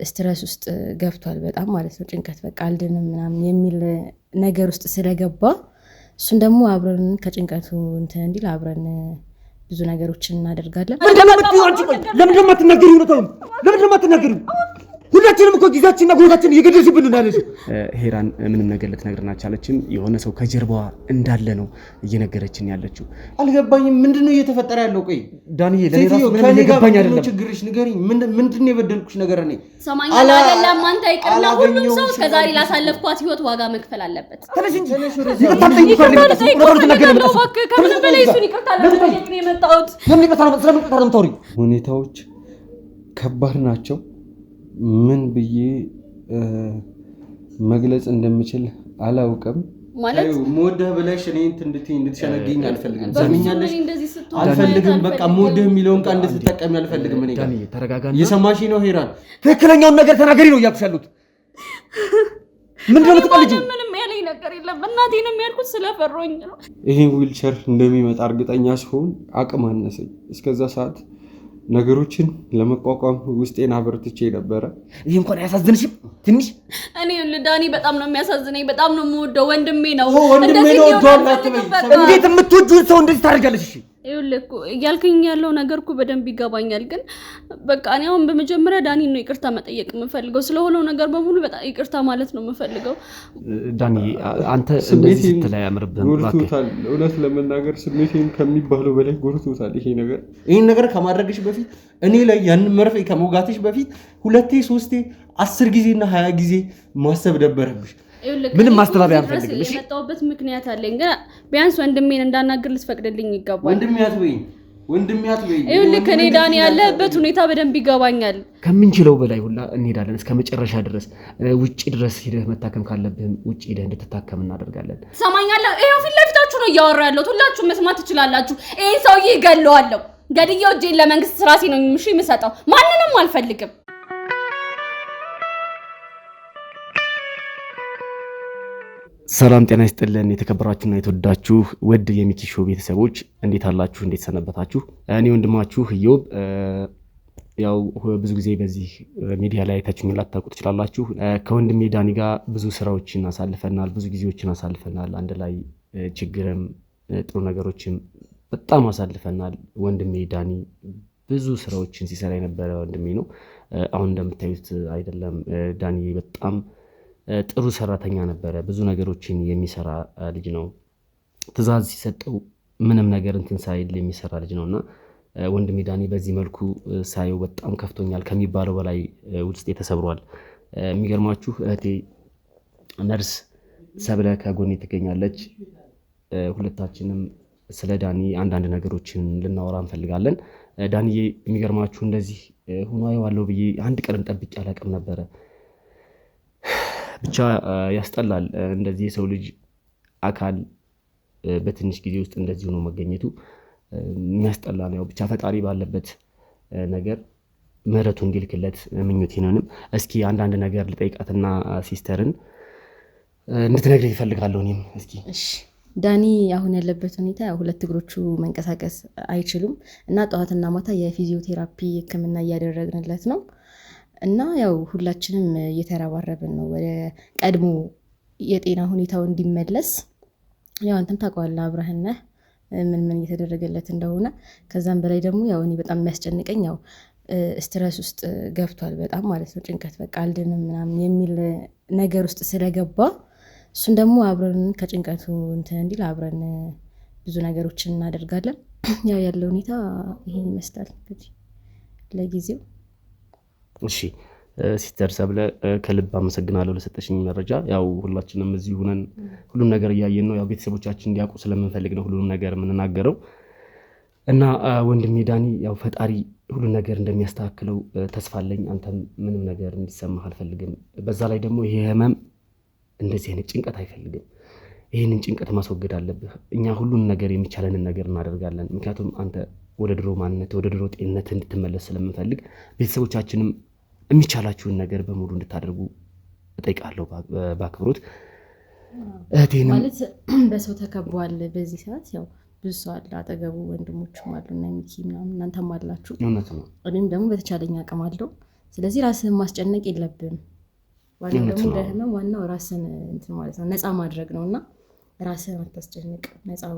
ስትረስ ውስጥ ገብቷል በጣም ማለት ነው ጭንቀት በቃ አልደንም ምናምን የሚል ነገር ውስጥ ስለገባ እሱን ደግሞ አብረን ከጭንቀቱ እንትን እንዲል አብረን ብዙ ነገሮችን እናደርጋለን ለምን እንደማትናገሪው ሁላችንም እኮ ጊዜያችንና ጉልበታችን እየገደልሽብን ነው ያለሽ ሄራን ምንም ነገር ልትነግረን አልቻለችም የሆነ ሰው ከጀርባዋ እንዳለ ነው እየነገረችን ያለችው አልገባኝም ምንድነው እየተፈጠረ ያለው ቆይ ዳንኤ ለኔ ምንም እየገባኝ አይደለም ችግርሽ ንገሪኝ ምንድነው የበደልኩሽ ነገር እኔ ሰማኛ አይደለም አንተ ይቅርና ሁሉም ሰው ከዛሬ ላሳለፍኳት ህይወት ዋጋ መክፈል አለበት ተነሽ እንጂ ከምንም በላይ እሱን ይቅርታ ለማድረግ ነው የመጣሁት ለምን ይበታል ስለምን ቀርም ታውሪ ሁኔታዎች ከባድ ናቸው ምን ብዬ መግለጽ እንደምችል አላውቅም ማለት ሞደህ ብለሽ እኔ እንድትሸነግኝ አልፈልግም ዘመኛለሽ አልፈልግም በቃ ሞደህ የሚለውን ቃል እንድትጠቀሚ አልፈልግም እኔ ጋር ተረጋጋና እየሰማሽ ነው ሄራን ትክክለኛውን ነገር ተናገሪ ነው እያልኩሽ ያሉት ምንድነው የምትቀልጂው ምንም ያለኝ ነገር የለም እናቴንም ያልኩት ስለፈሮኝ ነው ይሄን ዊልቸር እንደሚመጣ እርግጠኛ ስሆን አቅም አነሰኝ እስከዛ ሰዓት ነገሮችን ለመቋቋም ውስጤን አበርትቼ ነበር ይሄ እንኳን ያሳዝንሽም ትንሽ እኔ ለዳኒ በጣም ነው የሚያሳዝነኝ በጣም ነው የምወደው ወንድሜ ነው እንዴት የምትወጂው ሰው እንደዚህ ታደርጋለሽ እሺ ይኸውልህ እያልከኝ ያለው ነገር እኮ በደንብ ይገባኛል ግን በቃ እኔ አሁን በመጀመሪያ ዳኒ ነው ይቅርታ መጠየቅ የምፈልገው ስለሆነው ነገር በሙሉ በጣም ይቅርታ ማለት ነው የምፈልገው ዳኒ አንተ እንደዚህ ስትላይ አምርብን ጎርቶታል እውነት ለመናገር ስሜቴን ከሚባለው በላይ ጎርቶታል ይሄን ነገር ከማድረግሽ በፊት እኔ ላይ ያን መርፌ ከመውጋትሽ በፊት 2 3 10 ጊዜና 20 ጊዜ ማሰብ ነበረብሽ ምንም ማስተባበያ አንፈልግም እሺ የመጣሁበት ምክንያት አለኝ ግን ቢያንስ ወንድሜን እንዳናገር ልትፈቅድልኝ ይገባል ወንድሜ አትበይ ይኸውልህ ከኔ ዳኒ ያለበት ሁኔታ በደንብ ይገባኛል ከምንችለው በላይ ሁላ እንሄዳለን እስከ መጨረሻ ድረስ ውጪ ድረስ ሄደህ መታከም ካለብህም ውጪ ሄደህ እንድትታከም እናደርጋለን ሰማኛለህ ይሄው ፊት ለፊታችሁ ነው እያወራ ያለሁት ሁላችሁም መስማት ትችላላችሁ ይሄን ሰውዬ ይገለዋለሁ ገድዬው እጄን ለመንግስት ራሴ ነው የምሰጠው ማንንም አልፈልግም ሰላም ጤና ይስጥልን የተከበራችሁና የተወደዳችሁ ውድ የሚኪ ሾው ቤተሰቦች እንዴት አላችሁ እንዴት ሰነበታችሁ እኔ ወንድማችሁ ኢዮብ ያው ብዙ ጊዜ በዚህ ሚዲያ ላይ ታችሁኝ ላታውቁ ትችላላችሁ ከወንድሜ ዳኒ ጋር ብዙ ስራዎችን አሳልፈናል ብዙ ጊዜዎችን አሳልፈናል አንድ ላይ ችግርም ጥሩ ነገሮችም በጣም አሳልፈናል ወንድሜ ዳኒ ብዙ ስራዎችን ሲሰራ የነበረ ወንድሜ ነው አሁን እንደምታዩት አይደለም ዳኒ በጣም ጥሩ ሰራተኛ ነበረ ብዙ ነገሮችን የሚሰራ ልጅ ነው ትዛዝ ሲሰጠው ምንም ነገር እንትን ሳይል የሚሰራ ልጅ ነውና ወንድሜ ዳኒ በዚህ መልኩ ሳይው በጣም ከፍቶኛል ከሚባለው በላይ ውስጥ ተሰብሯል የሚገርማችሁ እህቴ ነርስ ሰብለ ከጎኔ ትገኛለች ሁለታችንም ስለ ዳኒ አንዳንድ ነገሮችን ልናወራ እንፈልጋለን ዳኒዬ የሚገርማችሁ እንደዚህ ሆኖ አይዋለው ብዬ አንድ ቀን ጠብቄ አላቀም ነበር ብቻ ያስጠላል እንደዚህ የሰው ልጅ አካል በትንሽ ጊዜ ውስጥ እንደዚህ ሆኖ መገኘቱ የሚያስጠላ ነው ብቻ ፈጣሪ ባለበት ነገር ምህረቱ እንዲልክለት ምኞቴ ነውንም እስኪ አንዳንድ ነገር ልጠይቃትና ሲስተርን እንድትነግረኝ ይፈልጋለሁ እኔም እስኪ እሺ ዳኒ አሁን ያለበት ሁኔታ ሁለት እግሮቹ መንቀሳቀስ አይችሉም እና ጠዋትና ማታ የፊዚዮቴራፒ ህክምና እያደረግንለት ነው እና ያው ሁላችንም እየተረባረብን ነው ወደ ቀድሞ የጤና ሁኔታው እንዲመለስ ያው አንተም ታውቀዋለህ አብረህና ምን እየተደረገለት እንደሆነ ከዛም በላይ ደግሞ ያው እኔ በጣም የሚያስጨንቀኝ ያው ስትረስ ውስጥ ገብቷል በጣም ማለት ነው ጭንቀት በቃ አልደንም ምናምን የሚል ነገር ውስጥ ስለገባ እሱን ደግሞ አብረን ከጭንቀቱ እንትን እንዲል አብረን ብዙ ነገሮችን እናደርጋለን ያው ያለው ሁኔታ ይሄን ይመስላል እንግዲህ ለጊዜው እሺ ሲስተር ሰብለ ከልብ አመሰግናለሁ ለሰጠሽኝ መረጃ ያው ሁላችንም እዚህ ሆነን ሁሉም ነገር ያያየን ነው ያው ቤተሰቦቻችን እንዲያውቁ ስለምንፈልግ ነው ሁሉም ነገር የምንናገረው እና ወንድሜ ዳኒ ያው ፈጣሪ ሁሉ ነገር እንደሚያስተካክለው ተስፋ አለኝ አንተም ምንም ነገር እንዲሰማህ አልፈልግም በዛ ላይ ደግሞ ይሄ ህመም እንደዚህ አይነት ጭንቀት አይፈልግም ይሄንን ጭንቀት ማስወገድ አለብህ እኛ ሁሉን ነገር የሚቻለንን ነገር እናደርጋለን ምክንያቱም አንተ ወደ ድሮ ማንነት ወደ ድሮ ጤንነት እንድትመለስ ስለምንፈልግ ቤተሰቦቻችንም የሚቻላችሁን ነገር በሙሉ እንድታደርጉ እጠይቃለሁ በአክብሮት ማለት በሰው ተከቧል በዚህ ሰዓት ያው ብዙ ሰው አለ አጠገቡ፣ ወንድሞችም አሉ እና ሚኪ ምናምን እናንተም አላችሁ። እውነት ነው። እኔም ደግሞ በተቻለኝ አቅም አለው። ስለዚህ ራስህን ማስጨነቅ የለብም። ዋናው ደግሞ ለህመም ዋናው ራስን እንትን ማለት ነው ነፃ ማድረግ ነው እና ራስህን አታስጨንቅ። ነፃው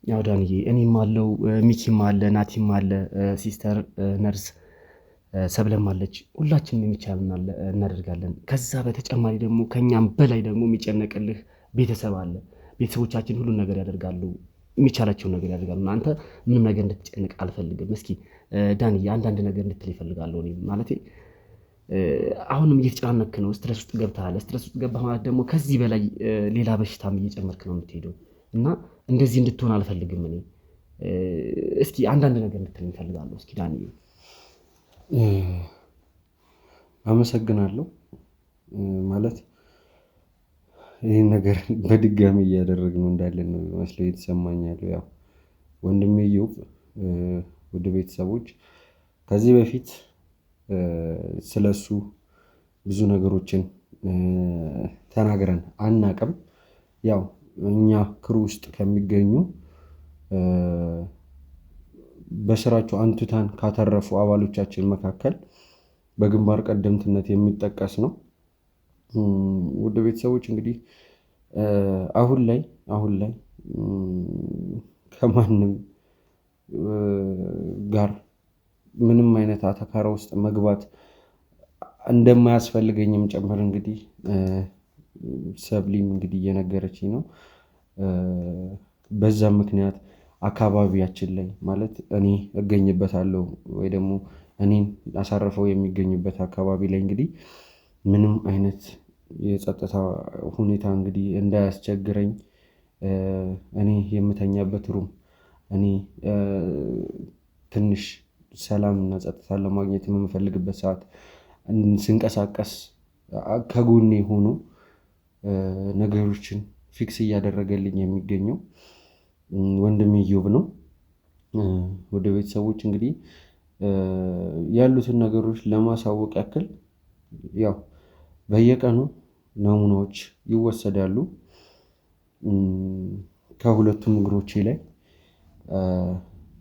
ያው ዳንዬ እኔም አለው ሚኪም አለ ናቲም አለ ሲስተር ነርስ ሰብለም አለች። ሁላችንም የሚቻልን እናደርጋለን። ከዛ በተጨማሪ ደግሞ ከኛም በላይ ደግሞ የሚጨነቅልህ ቤተሰብ አለ። ቤተሰቦቻችን ሁሉን ነገር ያደርጋሉ፣ የሚቻላቸውን ነገር ያደርጋሉ። አንተ ምንም ነገር እንድትጨንቅ አልፈልግም። እስኪ ዳንዬ አንዳንድ ነገር እንድትል ይፈልጋለሁ። እኔ ማለቴ አሁንም እየተጨናነክ ነው፣ ስትረስ ውስጥ ገብተሃል። ስትረስ ውስጥ ገባህ ማለት ደግሞ ከዚህ በላይ ሌላ በሽታም እየጨመርክ ነው የምትሄደው እና እንደዚህ እንድትሆን አልፈልግም። እኔ እስኪ አንዳንድ ነገር እንድትል ይፈልጋለሁ። እስኪ ዳንዬ። አመሰግናለሁ። ማለት ይህን ነገር በድጋሚ እያደረግነው እንዳለን ነው መስለው የተሰማኝ ያለው። ያው ወንድሜ ኢዮብ ወደ ቤተሰቦች ከዚህ በፊት ስለሱ ብዙ ነገሮችን ተናግረን አናቅም። ያው እኛ ክሩ ውስጥ ከሚገኙ በስራቸው አንቱታን ካተረፉ አባሎቻችን መካከል በግንባር ቀደምትነት የሚጠቀስ ነው። ውድ ቤተሰቦች እንግዲህ አሁን ላይ ከማንም ጋር ምንም አይነት አተካራ ውስጥ መግባት እንደማያስፈልገኝም ጨምር እንግዲህ ሰብሊም እንግዲህ እየነገረችኝ ነው። በዛም ምክንያት አካባቢያችን ላይ ማለት እኔ እገኝበታለሁ ወይ ደግሞ እኔን አሳርፈው የሚገኙበት አካባቢ ላይ እንግዲህ ምንም አይነት የጸጥታ ሁኔታ እንግዲህ እንዳያስቸግረኝ እኔ የምተኛበት ሩም እኔ ትንሽ ሰላም እና ጸጥታ ለማግኘት የምፈልግበት ሰዓት ስንቀሳቀስ ከጎኔ ሆኖ ነገሮችን ፊክስ እያደረገልኝ የሚገኘው ወንድሜ ኢዮብ ነው። ወደ ቤተሰቦች እንግዲህ ያሉትን ነገሮች ለማሳወቅ ያክል ያው በየቀኑ ናሙናዎች ይወሰዳሉ። ከሁለቱም እግሮቼ ላይ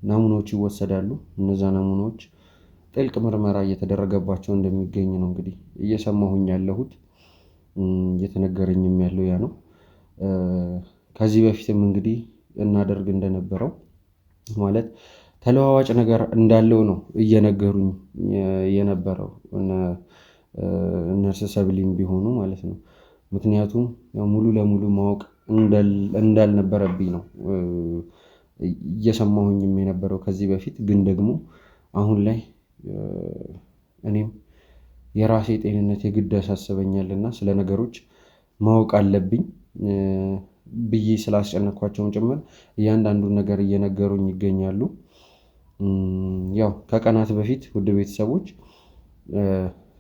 ናሙናዎች ይወሰዳሉ። እነዛ ናሙናዎች ጥልቅ ምርመራ እየተደረገባቸው እንደሚገኝ ነው እንግዲህ እየሰማሁኝ ያለሁት፣ እየተነገረኝም ያለው ያ ነው። ከዚህ በፊትም እንግዲህ እናደርግ እንደነበረው ማለት ተለዋዋጭ ነገር እንዳለው ነው እየነገሩኝ የነበረው ነርስ ሰብሊም ቢሆኑ ማለት ነው። ምክንያቱም ሙሉ ለሙሉ ማወቅ እንዳልነበረብኝ ነው እየሰማሁኝም የነበረው ከዚህ በፊት። ግን ደግሞ አሁን ላይ እኔም የራሴ ጤንነት የግድ ያሳስበኛልና ስለ ነገሮች ማወቅ አለብኝ ብዬ ስላስጨነኳቸውም ጭምር እያንዳንዱን ነገር እየነገሩኝ ይገኛሉ። ያው ከቀናት በፊት ውድ ቤተሰቦች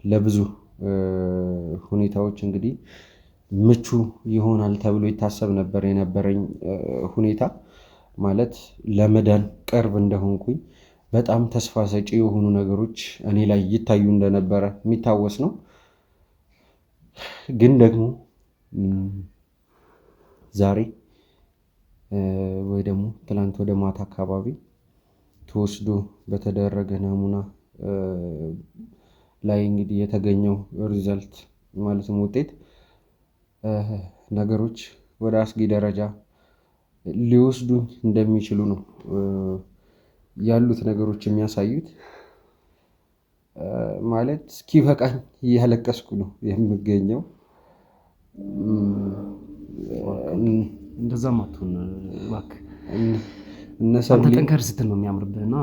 ለብዙ ሁኔታዎች እንግዲህ ምቹ ይሆናል ተብሎ ይታሰብ ነበር የነበረኝ ሁኔታ ማለት ለመዳን ቅርብ እንደሆንኩኝ በጣም ተስፋ ሰጪ የሆኑ ነገሮች እኔ ላይ ይታዩ እንደነበረ የሚታወስ ነው። ግን ደግሞ ዛሬ ወይ ደግሞ ትላንት ወደ ማታ አካባቢ ተወስዶ በተደረገ ናሙና ላይ እንግዲህ የተገኘው ሪዘልት ማለትም ውጤት ነገሮች ወደ አስጊ ደረጃ ሊወስዱኝ እንደሚችሉ ነው ያሉት ነገሮች የሚያሳዩት። ማለት እስኪበቃኝ እያለቀስኩ ነው የምገኘው። እንደዛም አትሁን እባክህ። አንተ ጠንከር ስትል ነው የሚያምርብህና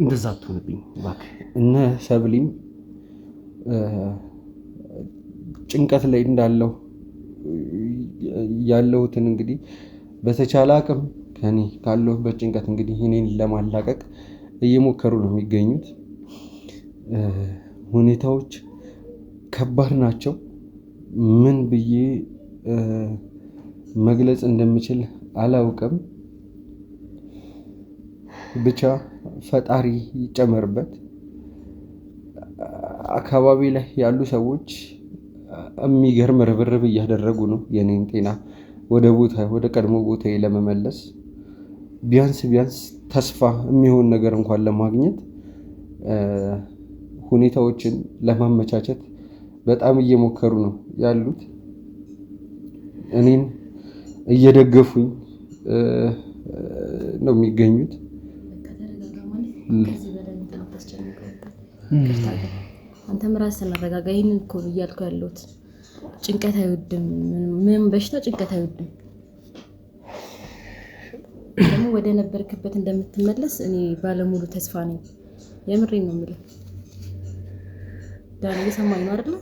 እንደዛ አትሁንብኝ እባክህ። እነ ሰብሊም ጭንቀት ላይ እንዳለው ያለሁትን እንግዲህ በተቻለ አቅም ከኔ ካለሁበት ጭንቀት እንግዲህ እኔን ለማላቀቅ እየሞከሩ ነው የሚገኙት። ሁኔታዎች ከባድ ናቸው። ምን ብዬ መግለጽ እንደምችል አላውቅም። ብቻ ፈጣሪ ይጨመርበት። አካባቢ ላይ ያሉ ሰዎች የሚገርም ርብርብ እያደረጉ ነው የኔን ጤና ወደ ቀድሞ ቦታዬ ለመመለስ። ቢያንስ ተስፋ የሚሆን ነገር እንኳን ለማግኘት ሁኔታዎችን ለማመቻቸት በጣም እየሞከሩ ነው ያሉት። እኔን እየደገፉኝ ነው የሚገኙት። አንተም ራስህን አረጋጋ። ይሄንን እኮ ነው እያልኩ ያለሁት። ጭንቀት አይወድም፣ ምንም በሽታ ጭንቀት አይወድም። ደግሞ ወደ ነበርክበት እንደምትመለስ እኔ ባለሙሉ ተስፋ ነኝ። የምሬን ነው የምልህ ዳኒ፣ እየሰማኝ ነው አይደል?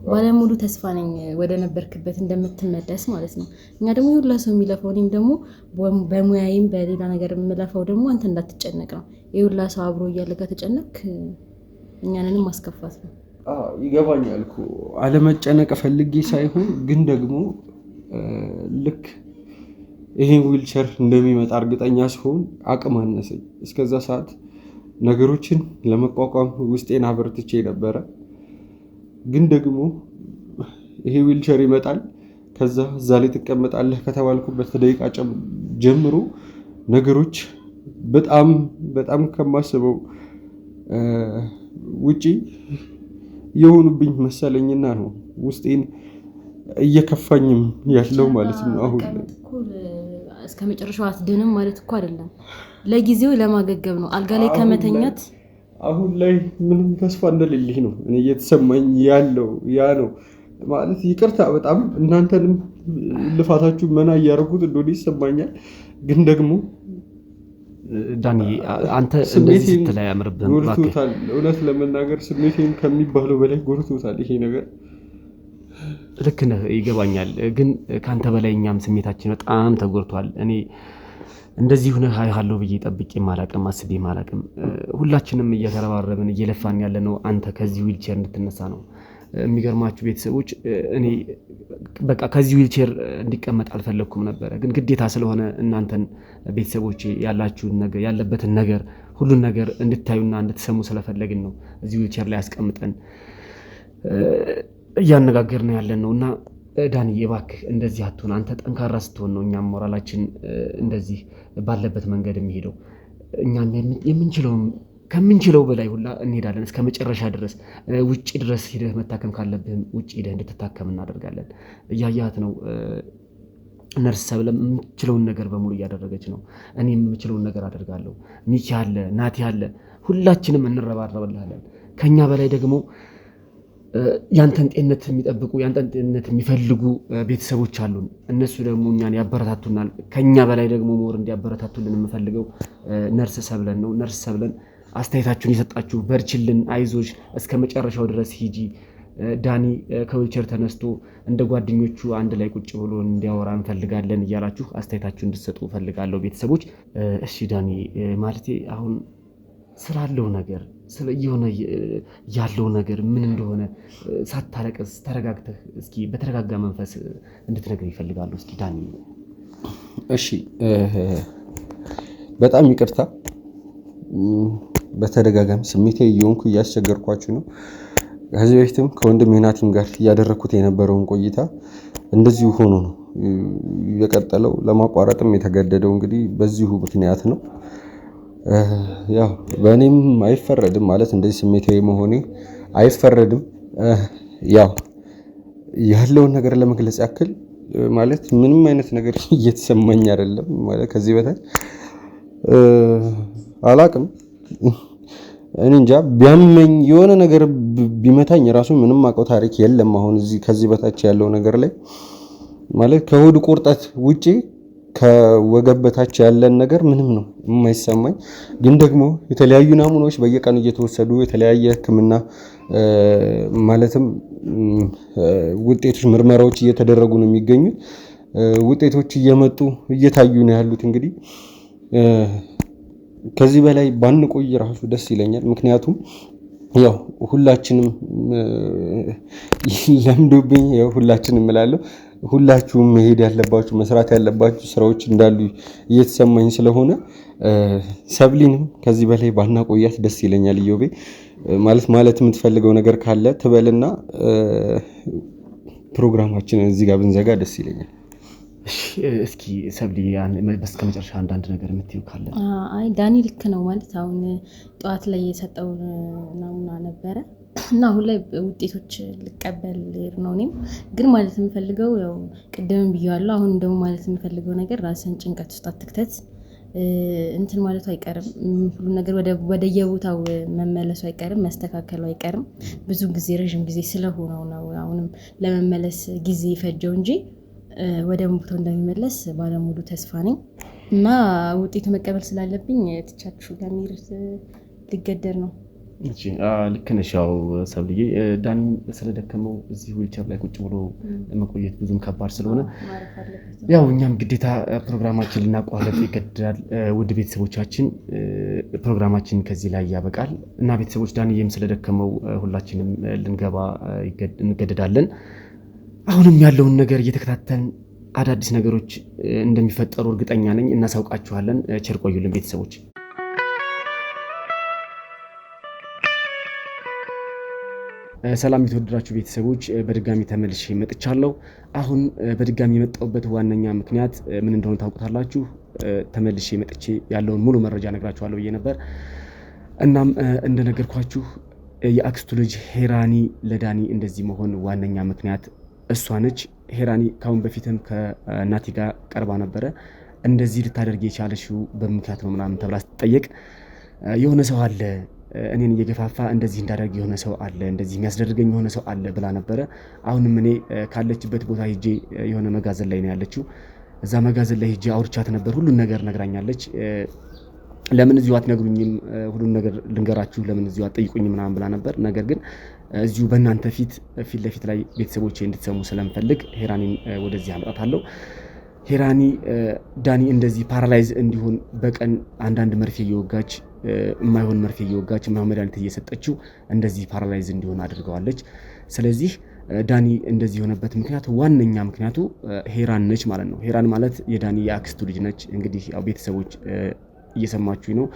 ባለሙሉ ተስፋ ነኝ ወደ ነበርክበት እንደምትመለስ ማለት ነው። እኛ ደግሞ ሁላ ሰው የሚለፈው እኔም ደግሞ በሙያዬም በሌላ ነገር የምለፈው ደግሞ አንተ እንዳትጨነቅ ነው። ይሁላ ሰው አብሮ እያለ ጋር ተጨነቅ እኛንንም ማስከፋት ነው። ይገባኛል እኮ አለመጨነቅ ፈልጌ ሳይሆን ግን ደግሞ ልክ ይሄ ዊልቸር እንደሚመጣ እርግጠኛ ሲሆን አቅም አነሰኝ። እስከዛ ሰዓት ነገሮችን ለመቋቋም ውስጤን አበርትቼ ነበረ። ግን ደግሞ ይሄ ዊልቸር ይመጣል፣ ከዛ እዛ ላይ ትቀመጣለህ ከተባልኩበት ደቂቃ ጀምሮ ነገሮች በጣም ከማስበው ውጪ የሆኑብኝ መሰለኝና ነው ውስጤን እየከፋኝም ያለው ማለት ነው። አሁን እስከ መጨረሻው አትድንም ማለት እኮ አይደለም፣ ለጊዜው ለማገገብ ነው። አልጋ ላይ ከመተኛት አሁን ላይ ምንም ተስፋ እንደሌለኝ ነው እኔ እየተሰማኝ ያለው። ያ ነው ማለት ይቅርታ፣ በጣም እናንተንም ልፋታችሁ መና እያደረጉት እንደሆነ ይሰማኛል። ግን ደግሞ ዳኒ አንተ እንደዚህ ስትላይ አምርብህም ጎርቶታል። እውነት ለመናገር ስሜቴን ከሚባለው በላይ ጎርቶታል ይሄ ነገር። ልክ ነህ፣ ይገባኛል። ግን ካንተ በላይ እኛም ስሜታችን በጣም ተጎድቷል። እኔ እንደዚህ ሆነ ሃይሃለው ብዬ ጠብቄ ማላቀም አስቤ ማላቀም። ሁላችንም እየተረባረብን እየለፋን ያለ ነው አንተ ከዚህ ዊልቸር እንድትነሳ ነው። የሚገርማችሁ ቤተሰቦች እኔ በቃ ከዚህ ዊልቸር እንዲቀመጥ አልፈለኩም ነበር፣ ግን ግዴታ ስለሆነ እናንተን ቤተሰቦች ያላችሁን ነገር ያለበትን ነገር ሁሉን ነገር እንድታዩና እንድትሰሙ ስለፈለግን ነው እዚህ ዊልቸር ላይ አስቀምጠን እያነጋገርን ያለን ነውና ዳኒ እባክህ እንደዚህ አትሁን። አንተ ጠንካራ ስትሆን ነው እኛም ሞራላችን እንደዚህ ባለበት መንገድ የሚሄደው። እኛም ከምንችለው በላይ ሁላ እንሄዳለን እስከ መጨረሻ ድረስ። ውጪ ድረስ ሄደህ መታከም ካለብህም ውጪ ሄደህ እንድትታከም እናደርጋለን። እያያት ነው ነርስ ሰብለም የምችለውን ነገር በሙሉ እያደረገች ነው። እኔም የምችለውን ነገር አደርጋለሁ። ሚኪ አለ፣ ናቲ አለ፣ ሁላችንም እንረባረብልሃለን። ከኛ በላይ ደግሞ ያንተን ጤንነት የሚጠብቁ ያንተን ጤንነት የሚፈልጉ ቤተሰቦች አሉን። እነሱ ደግሞ እኛን ያበረታቱናል። ከኛ በላይ ደግሞ ሞር እንዲያበረታቱልን የምፈልገው ነርስ ሰብለን ነው። ነርስ ሰብለን አስተያየታችሁን የሰጣችሁ በርችልን፣ አይዞሽ፣ እስከ መጨረሻው ድረስ ሂጂ፣ ዳኒ ከዊልቸር ተነስቶ እንደ ጓደኞቹ አንድ ላይ ቁጭ ብሎ እንዲያወራ እንፈልጋለን እያላችሁ አስተያየታችሁን እንድትሰጡ ፈልጋለሁ ቤተሰቦች። እሺ ዳኒ ማለቴ አሁን ስላለው ነገር ስለየሆነ ያለው ነገር ምን እንደሆነ ሳታለቅስ ተረጋግተህ እስኪ በተረጋጋ መንፈስ እንድትነግረኝ ይፈልጋሉ። እስኪ ዳኒ። እሺ በጣም ይቅርታ፣ በተደጋጋሚ ስሜቴ እየሆንኩ እያስቸገርኳችሁ ነው። ከዚህ በፊትም ከወንድሜ ናቲም ጋር እያደረኩት የነበረውን ቆይታ እንደዚሁ ሆኖ ነው የቀጠለው። ለማቋረጥም የተገደደው እንግዲህ በዚሁ ምክንያት ነው። ያው በእኔም አይፈረድም ማለት እንደዚህ ስሜታዊ መሆኔ አይፈረድም። ያው ያለውን ነገር ለመግለጽ ያክል ማለት ምንም አይነት ነገር እየተሰማኝ አይደለም ማለት ከዚህ በታች አላቅም። እኔ እንጃ ቢያመኝ የሆነ ነገር ቢመታኝ ራሱ ምንም አውቀው ታሪክ የለም። አሁን እዚህ ከዚህ በታች ያለው ነገር ላይ ማለት ከሆድ ቁርጠት ውጪ ከወገብ በታች ያለን ነገር ምንም ነው የማይሰማኝ። ግን ደግሞ የተለያዩ ናሙናዎች በየቀኑ እየተወሰዱ የተለያየ ሕክምና ማለትም ውጤቶች ምርመራዎች እየተደረጉ ነው የሚገኙት። ውጤቶች እየመጡ እየታዩ ነው ያሉት። እንግዲህ ከዚህ በላይ ባንቆይ ራሱ ደስ ይለኛል። ምክንያቱም ያው ሁላችንም ለምዶብኝ ያው ሁላችንም እላለሁ ሁላችሁም መሄድ ያለባችሁ መስራት ያለባችሁ ስራዎች እንዳሉ እየተሰማኝ ስለሆነ ሰብሊንም ከዚህ በላይ ባናቆያት ደስ ይለኛል። ኢዮቤ ማለት የምትፈልገው ነገር ካለ ትበልና ፕሮግራማችንን እዚህ ጋር ብንዘጋ ደስ ይለኛል። እስኪ ሰብሊ በስከ መጨረሻ አንዳንድ ነገር የምትይው ካለ? አይ ዳኒ ልክ ነው ማለት አሁን ጠዋት ላይ የሰጠው ናሙና ነበረ እና አሁን ላይ ውጤቶች ልቀበል ነው። እኔም ግን ማለት የምፈልገው ያው ቅድምም ብያለሁ፣ አሁን ደግሞ ማለት የምፈልገው ነገር ራስን ጭንቀት ውስጥ አትክተት። እንትን ማለቱ አይቀርም፣ ሁሉ ነገር ወደየቦታው መመለሱ አይቀርም፣ መስተካከሉ አይቀርም። ብዙ ጊዜ ረዥም ጊዜ ስለሆነው ነው አሁንም ለመመለስ ጊዜ ፈጀው እንጂ ወደ ቦታው እንደሚመለስ ባለሙሉ ተስፋ ነኝ እና ውጤቱ መቀበል ስላለብኝ ትቻችሁ ለሚር ሊገደር ነው። ልክ ነሽ። ያው ሰብልዬ ዳኒ ስለደከመው እዚህ ዊልቸር ላይ ቁጭ ብሎ መቆየት ብዙም ከባድ ስለሆነ ያው እኛም ግዴታ ፕሮግራማችን ልናቋረጥ ይገደዳል። ውድ ቤተሰቦቻችን ፕሮግራማችን ከዚህ ላይ ያበቃል እና ቤተሰቦች ዳኒዬም ስለደከመው ሁላችንም ልንገባ እንገደዳለን። አሁንም ያለውን ነገር እየተከታተልን አዳዲስ ነገሮች እንደሚፈጠሩ እርግጠኛ ነኝ፣ እናሳውቃችኋለን። ቸር ቆዩልን ቤተሰቦች። ሰላም የተወደዳችሁ ቤተሰቦች፣ በድጋሚ ተመልሼ መጥቻለሁ። አሁን በድጋሚ የመጣሁበት ዋነኛ ምክንያት ምን እንደሆነ ታውቁታላችሁ። ተመልሼ መጥቼ ያለውን ሙሉ መረጃ ነግራችኋለሁ ብዬ ነበር። እናም እንደነገርኳችሁ የአክስቱ ልጅ ሄራኒ ለዳኒ እንደዚህ መሆን ዋነኛ ምክንያት እሷ ነች። ሄራኒ ካሁን በፊትም ከናቲ ጋር ቀርባ ነበረ። እንደዚህ ልታደርግ የቻለሽው በምክንያት ነው ምናምን ተብላ ስትጠየቅ የሆነ ሰው አለ እኔን እየገፋፋ እንደዚህ እንዳደርግ የሆነ ሰው አለ፣ እንደዚህ የሚያስደርገኝ የሆነ ሰው አለ ብላ ነበረ። አሁንም እኔ ካለችበት ቦታ ሄጄ የሆነ መጋዘን ላይ ነው ያለችው። እዛ መጋዘን ላይ ሄጄ አውርቻት ነበር። ሁሉን ነገር ነግራኛለች። ለምን እዚሁ አትነግሩኝም? ሁሉን ነገር ልንገራችሁ፣ ለምን እዚሁ አትጠይቁኝም ምናምን ብላ ነበር። ነገር ግን እዚሁ በእናንተ ፊት ለፊት ላይ ቤተሰቦቼ እንድትሰሙ ስለምፈልግ ሄራኒን ወደዚህ አመጣታለሁ። ሄራኒ ዳኒ እንደዚህ ፓራላይዝ እንዲሆን በቀን አንዳንድ መርፌ እየወጋች የማይሆን መርፌ እየወጋች የማይሆን መድኃኒት እየሰጠችው እንደዚህ ፓራላይዝ እንዲሆን አድርገዋለች። ስለዚህ ዳኒ እንደዚህ የሆነበት ምክንያት ዋነኛ ምክንያቱ ሄራን ነች ማለት ነው። ሄራን ማለት የዳኒ የአክስቱ ልጅ ነች። እንግዲህ ያው ቤተሰቦች እየሰማችሁኝ ነው።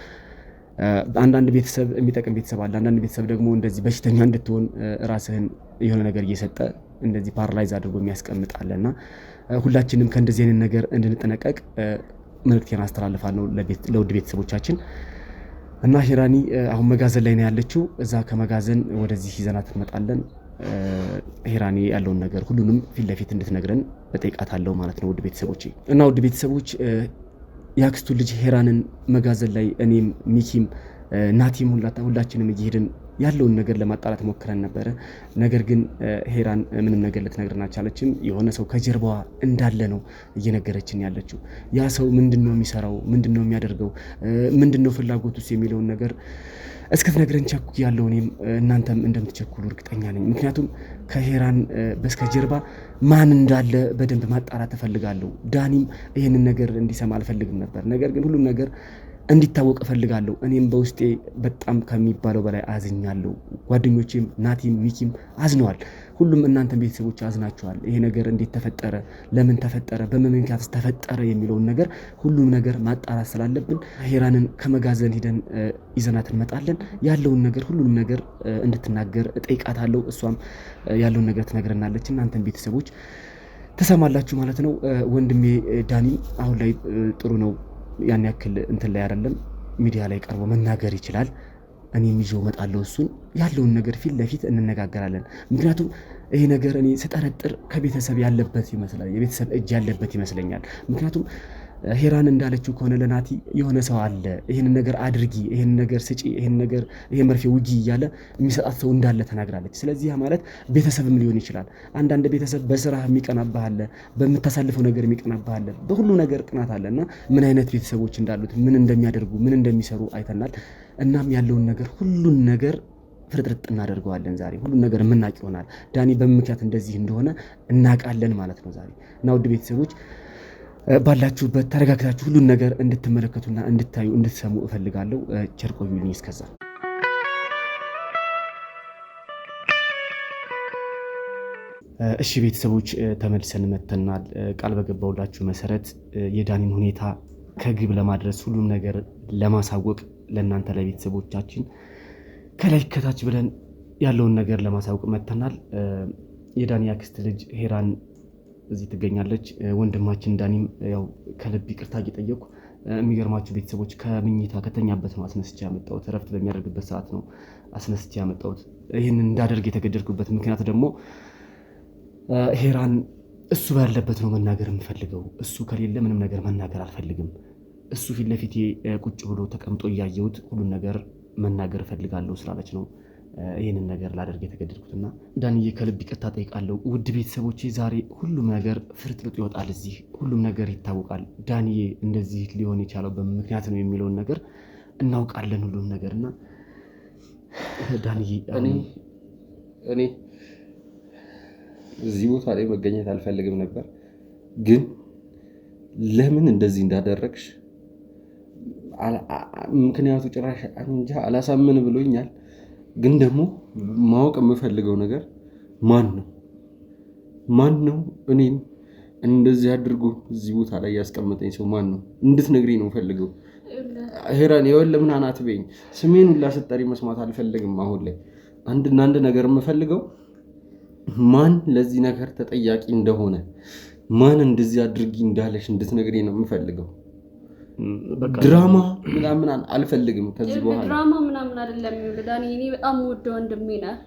አንዳንድ ቤተሰብ የሚጠቅም ቤተሰብ አለ። አንዳንድ ቤተሰብ ደግሞ እንደዚህ በሽተኛ እንድትሆን ራስህን የሆነ ነገር እየሰጠ እንደዚህ ፓራላይዝ አድርጎ የሚያስቀምጥ አለና ሁላችንም ከእንደዚህ አይነት ነገር እንድንጠነቀቅ መልእክቴን አስተላልፋለሁ ለውድ ቤተሰቦቻችን። እና ሄራኒ አሁን መጋዘን ላይ ነው ያለችው። እዛ ከመጋዘን ወደዚህ ይዘናት እንመጣለን። ሄራኒ ያለውን ነገር ሁሉንም ፊት ለፊት እንድትነግረን እጠይቃታለሁ ማለት ነው ውድ ቤተሰቦቼ። እና ውድ ቤተሰቦች የአክስቱ ልጅ ሄራንን መጋዘን ላይ እኔም ሚኪም ናቲም ሁላችንም እየሄድን ያለውን ነገር ለማጣራት ሞክረን ነበረ። ነገር ግን ሄራን ምንም ነገር ልትነግረን አልቻለችም። የሆነ ሰው ከጀርባዋ እንዳለ ነው እየነገረችን ያለችው። ያ ሰው ምንድነው የሚሰራው? ምንድነው የሚያደርገው? ምንድነው ፍላጎቱስ የሚለውን ነገር እስክትነግረን ቸኩያለሁ። እኔም እናንተም እንደምትቸኩሉ እርግጠኛ ነኝ። ምክንያቱም ከሄራን በስተጀርባ ማን እንዳለ በደንብ ማጣራት እፈልጋለሁ። ዳኒም ይህንን ነገር እንዲሰማ አልፈልግም ነበር። ነገር ግን ሁሉም ነገር እንዲታወቅ እፈልጋለሁ። እኔም በውስጤ በጣም ከሚባለው በላይ አዝኛለሁ። ጓደኞቼም ናቲም ሚኪም አዝነዋል። ሁሉም እናንተም ቤተሰቦች አዝናችኋል። ይሄ ነገር እንዴት ተፈጠረ? ለምን ተፈጠረ? በምን ምክንያት ተፈጠረ? የሚለውን ነገር ሁሉም ነገር ማጣራት ስላለብን ሄራንን ከመጋዘን ሂደን ይዘናት እንመጣለን። ያለውን ነገር ሁሉንም ነገር እንድትናገር እጠይቃታለሁ። እሷም ያለውን ነገር ትነግረናለች። እናንተም ቤተሰቦች ተሰማላችሁ ማለት ነው። ወንድሜ ዳኒም አሁን ላይ ጥሩ ነው። ያን ያክል እንትን ላይ አይደለም። ሚዲያ ላይ ቀርቦ መናገር ይችላል። እኔም ይዤው እመጣለሁ። እሱን ያለውን ነገር ፊት ለፊት እንነጋገራለን። ምክንያቱም ይሄ ነገር እኔ ስጠረጥር ከቤተሰብ ያለበት ይመስላል፣ የቤተሰብ እጅ ያለበት ይመስለኛል። ምክንያቱም ሄራን እንዳለችው ከሆነ ለናቲ የሆነ ሰው አለ፣ ይሄን ነገር አድርጊ፣ ይሄን ነገር ስጪ፣ ይሄ መርፌ ውጊ እያለ የሚሰጣት ሰው እንዳለ ተናግራለች። ስለዚህ ማለት ቤተሰብም ሊሆን ይችላል። አንዳንድ ቤተሰብ በስራህ የሚቀናብህ አለ፣ በምታሳልፈው ነገር የሚቀናብህ አለ፣ በሁሉ ነገር ቅናት አለና ምን አይነት ቤተሰቦች እንዳሉት ምን እንደሚያደርጉ ምን እንደሚሰሩ አይተናል። እናም ያለውን ነገር ሁሉን ነገር ፍርጥርጥ እናደርገዋለን። ዛሬ ሁሉን ነገር የምናውቅ ይሆናል። ዳኒ በምክንያት እንደዚህ እንደሆነ እናውቃለን ማለት ነው ዛሬ። እና ውድ ቤተሰቦች ባላችሁበት ተረጋግታችሁ ሁሉን ነገር እንድትመለከቱና እንድታዩ እንድትሰሙ እፈልጋለሁ። ቸር ቆዩልኝ። እስከዛ እሺ ቤተሰቦች ተመልሰን መተናል። ቃል በገባውላችሁ መሰረት የዳኒን ሁኔታ ከግብ ለማድረስ ሁሉም ነገር ለማሳወቅ ለእናንተ ለቤተሰቦቻችን ከላይ ከታች ብለን ያለውን ነገር ለማሳወቅ መተናል። የዳኒ አክስት ልጅ ሄራን እዚህ ትገኛለች። ወንድማችን ዳኒም ያው ከልብ ይቅርታ እየጠየቁ የሚገርማችሁ ቤተሰቦች ከምኝታ ከተኛበት ነው አስነስቼ ያመጣሁት። እረፍት በሚያደርግበት ሰዓት ነው አስነስቼ ያመጣሁት። ይህንን እንዳደርግ የተገደድኩበት ምክንያት ደግሞ ሄራን እሱ ባለበት ነው መናገር የምፈልገው። እሱ ከሌለ ምንም ነገር መናገር አልፈልግም። እሱ ፊት ለፊቴ ቁጭ ብሎ ተቀምጦ እያየሁት ሁሉን ነገር መናገር እፈልጋለሁ ስላለች ነው ይህንን ነገር ላደርግ የተገደድኩትና ዳንዬ ከልብ ይቅርታ ጠይቃለሁ። ውድ ቤተሰቦቼ ዛሬ ሁሉም ነገር ፍርጥርጡ ይወጣል። እዚህ ሁሉም ነገር ይታወቃል። ዳንዬ እንደዚህ ሊሆን የቻለው በምክንያት ነው የሚለውን ነገር እናውቃለን ሁሉም ነገርና ዳንዬ እኔ እዚህ ቦታ ላይ መገኘት አልፈልግም ነበር፣ ግን ለምን እንደዚህ እንዳደረግሽ ምክንያቱ ጭራሽ እንጃ አላሳምን ብሎኛል። ግን ደግሞ ማወቅ የምፈልገው ነገር ማን ነው እኔን እንደዚህ አድርጎ እዚህ ቦታ ላይ ያስቀመጠኝ ሰው ማን ነው? እንድትነግሪኝ ነው ፈልገው። ሄራን ይኸውልህ ምን አትበይኝ። ስሜን ሁላ ስትጠሪ መስማት አልፈልግም። አሁን ላይ አንድ ነገር የምፈልገው ማን ለዚህ ነገር ተጠያቂ እንደሆነ፣ ማን እንደዚህ አድርጊ እንዳለሽ እንድትነግሪኝ ነው የምፈልገው። ድራማ ምናምን አልፈልግም ከዚህ በኋላ። ድራማ ምናምን አይደለም ዳኒ፣ እኔ በጣም ወደው ወንድሜ ነህ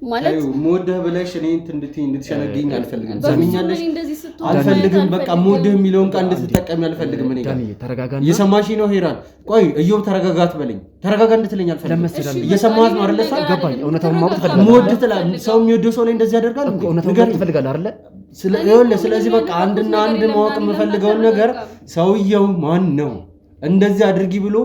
ማለት ሞደህ ብለሽ እኔ እንድትሸነግኝ አልፈልግም። ሰምኛለሽ? አልፈልግም። በቃ ሞደህ የሚለውን ቃል እንድትጠቀሚ አልፈልግም። እኔ ጋር ተረጋጋ። እየሰማሽ ነው ሄራን? ቆይ እዮብ ተረጋጋ አትበለኝ። ተረጋጋ እንድትለኝ አልፈልግም። እየሰማት ነው አይደል? ገባኝ። እውነታውን ማወቅ ትፈልጋለህ? ሞድ ትላለህ። ሰው የሚወደው ሰው ላይ እንደዚህ ያደርጋል እንዴ? እውነታውን ትፈልጋለህ አይደል? ስለዚህ በቃ አንድና አንድ ማወቅ የምፈልገውን ነገር ሰውየው ማን ነው እንደዚህ አድርጊ ብሎ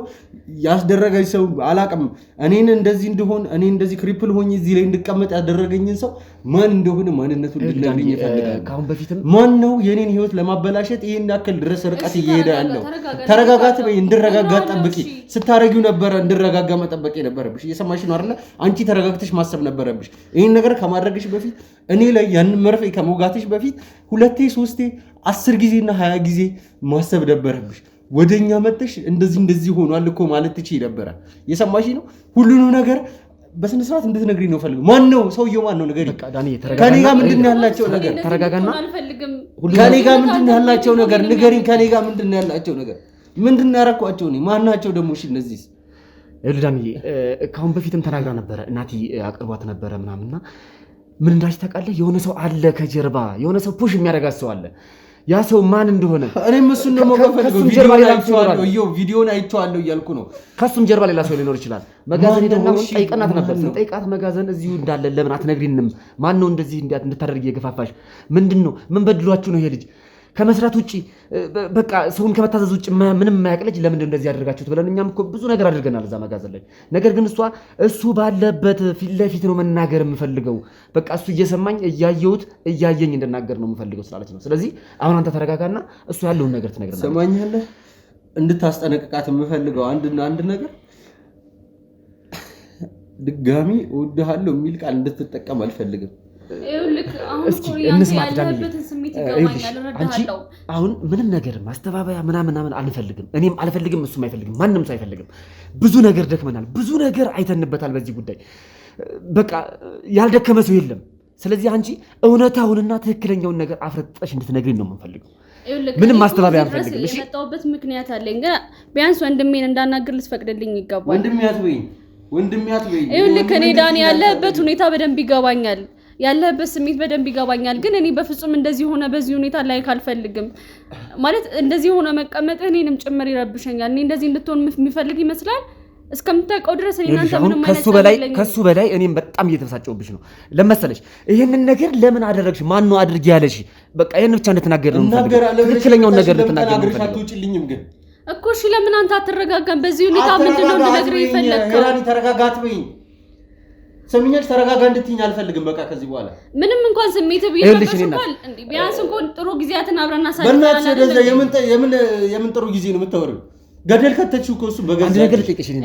ያስደረገኝ ሰው አላቅም። እኔን እንደዚህ እንደሆን እኔ እንደዚህ ክሪፕል ሆኜ እዚህ ላይ እንድቀመጥ ያደረገኝን ሰው ማን እንደሆነ ማንነቱን እንድነግሪኝ ይፈልጋል። ካሁን በፊትም ማን ነው የኔን ህይወት ለማበላሸት ይሄን ያክል ድረስ ርቀት እየሄደ ያለው? ተረጋጋት በይ። እንድረጋጋ ጠብቂ። ስታረጊው ነበረ እንድረጋጋ መጠበቅ የነበረብሽ። እየሰማሽ ነው አይደል? አንቺ ተረጋግተሽ ማሰብ ነበረብሽ። ይሄን ነገር ከማድረግሽ በፊት እኔ ላይ ያን መርፌ ከመውጋትሽ በፊት 2 3 10 ጊዜና 20 ጊዜ ማሰብ ነበረብሽ። ወደኛ መጥተሽ እንደዚህ ሆኗል እኮ ማለት ትችይ ነበረ። የሰማሽ ነው? ሁሉንም ነገር በስነ ስርዓት እንድትነግሪኝ ነው ፈልገው። ማን ነው ሰውየው? ማን ነው ንገሪኝ። ከኔ ጋር ምንድን ነው ያላቸው ነገር? ተረጋጋና ከኔ ጋር ምንድን ነው ያላቸው ነገር ንገሪኝ። ከኔ ጋር ምንድን ነው ያላቸው ነገር? ምንድን ነው ያረኳቸው? እኔ ማን ናቸው ደግሞ? እሺ እነዚህ ዳንዬ ካሁን በፊትም ተናግራ ነበረ። እናቴ አቅርቧት ነበረ ምናምንና ምን እንዳልሽ ታውቃለህ? የሆነ ሰው አለ ከጀርባ፣ የሆነ ሰው ፑሽ የሚያደርጋት ሰው አለ። ያ ሰው ማን እንደሆነ እኔም እሱን ነው መከፈልኩ። ቪዲዮን አይቼዋለሁ እያልኩ ነው። ከሱም ጀርባ ሌላ ሰው ሊኖር ይችላል። መጋዘን ሄደና ጠይቀናት ነበር። ስንጠይቃት መጋዘን እዚሁ እንዳለ ለምን አትነግሪንም? ማን ነው እንደዚህ እንድታደርግ የገፋፋሽ? ምንድን ነው? ምን በድሏችሁ ነው ይሄ ልጅ ከመስራት ውጪ በቃ ሰውን ከመታዘዝ ውጪ ምንም የማያውቅ ልጅ ለምንድን እንደዚህ ያደርጋችሁት ብለን እኛም እኮ ብዙ ነገር አድርገናል እዛ መጋዘን ላይ። ነገር ግን እሱ ባለበት ፊት ለፊት ነው መናገር የምፈልገው። በቃ እሱ እየሰማኝ እያየሁት እያየኝ እንድናገር ነው የምፈልገው ስላለች ነው። ስለዚህ አሁን አንተ ተረጋጋና እሱ ያለውን ነገር ትነግረናለህ። ሰማኛለህ? እንድታስጠነቅቃት የምፈልገው አንድ ነገር ድጋሚ እወድሃለሁ የሚል ቃል እንድትጠቀም አልፈልግም። እስኪ እንስማት ዳንዬ። አንቺ አሁን ምንም ነገር ማስተባበያ ምናምን አንፈልግም። እኔም አልፈልግም፣ እሱም አይፈልግም፣ ማንም ሰው አይፈልግም። ብዙ ነገር ደክመናል፣ ብዙ ነገር አይተንበታል በዚህ ጉዳይ። በቃ ያልደከመ ሰው የለም። ስለዚህ አንቺ እውነታውንና ትክክለኛውን ነገር አፍረጥጠሽ እንድትነግሪኝ ነው የምንፈልገው። ምንም ማስተባበያ አንፈልግም። እሺ የመጣሁበት ምክንያት አለኝ፣ ግን ቢያንስ ወንድሜን እንዳናገር ልትፈቅድልኝ ይገባል። ወንድሜ አትበይኝ። ይኸውልህ እኔ ዳኒ ያለህበት ሁኔታ በደንብ ይገባኛል፣ ያለህበት ስሜት በደንብ ይገባኛል። ግን እኔ በፍጹም እንደዚህ ሆነ በዚህ ሁኔታ ላይ ካልፈልግም ማለት እንደዚህ ሆነ መቀመጥ እኔንም ጭምር ይረብሸኛል። እኔ እንደዚህ እንድትሆን የሚፈልግ ይመስላል እስከምታውቀው ድረስ እኔ እናንተ ምንም ማለት ከሱ በላይ እኔም በጣም እየተበሳጨሁብሽ ነው። ለመሰለሽ ይሄንን ነገር ለምን አደረግሽ? ማን ነው አድርጊ ያለሽ? በቃ ይሄን ብቻ እንድትናገር ነው የምፈልገው። ትክክለኛውን ነገር እንድትናገር ነው የምፈልገው ግን እኮ። እሺ ለምን አንተ አትረጋጋም? በዚህ ሁኔታ ምንድነው እንድነግርህ ይፈልጋል? ሄራኒ ተረጋጋት በይኝ። ሰምኛል። ተረጋጋ እንድትይኝ አልፈልግም። በቃ ከዚህ በኋላ ምንም እንኳን ስሜት ቢረበሽኳል እንዴ ቢያንስ እንኳን ጥሩ ጊዜያትን አብረን አሳልፈናል። በእናትሽ የምን ጥሩ ጊዜ ነው የምታወሪው? ገደል ከተችው እኮ እሱ በገዛ ነገር ልጠይቅሽ ነው።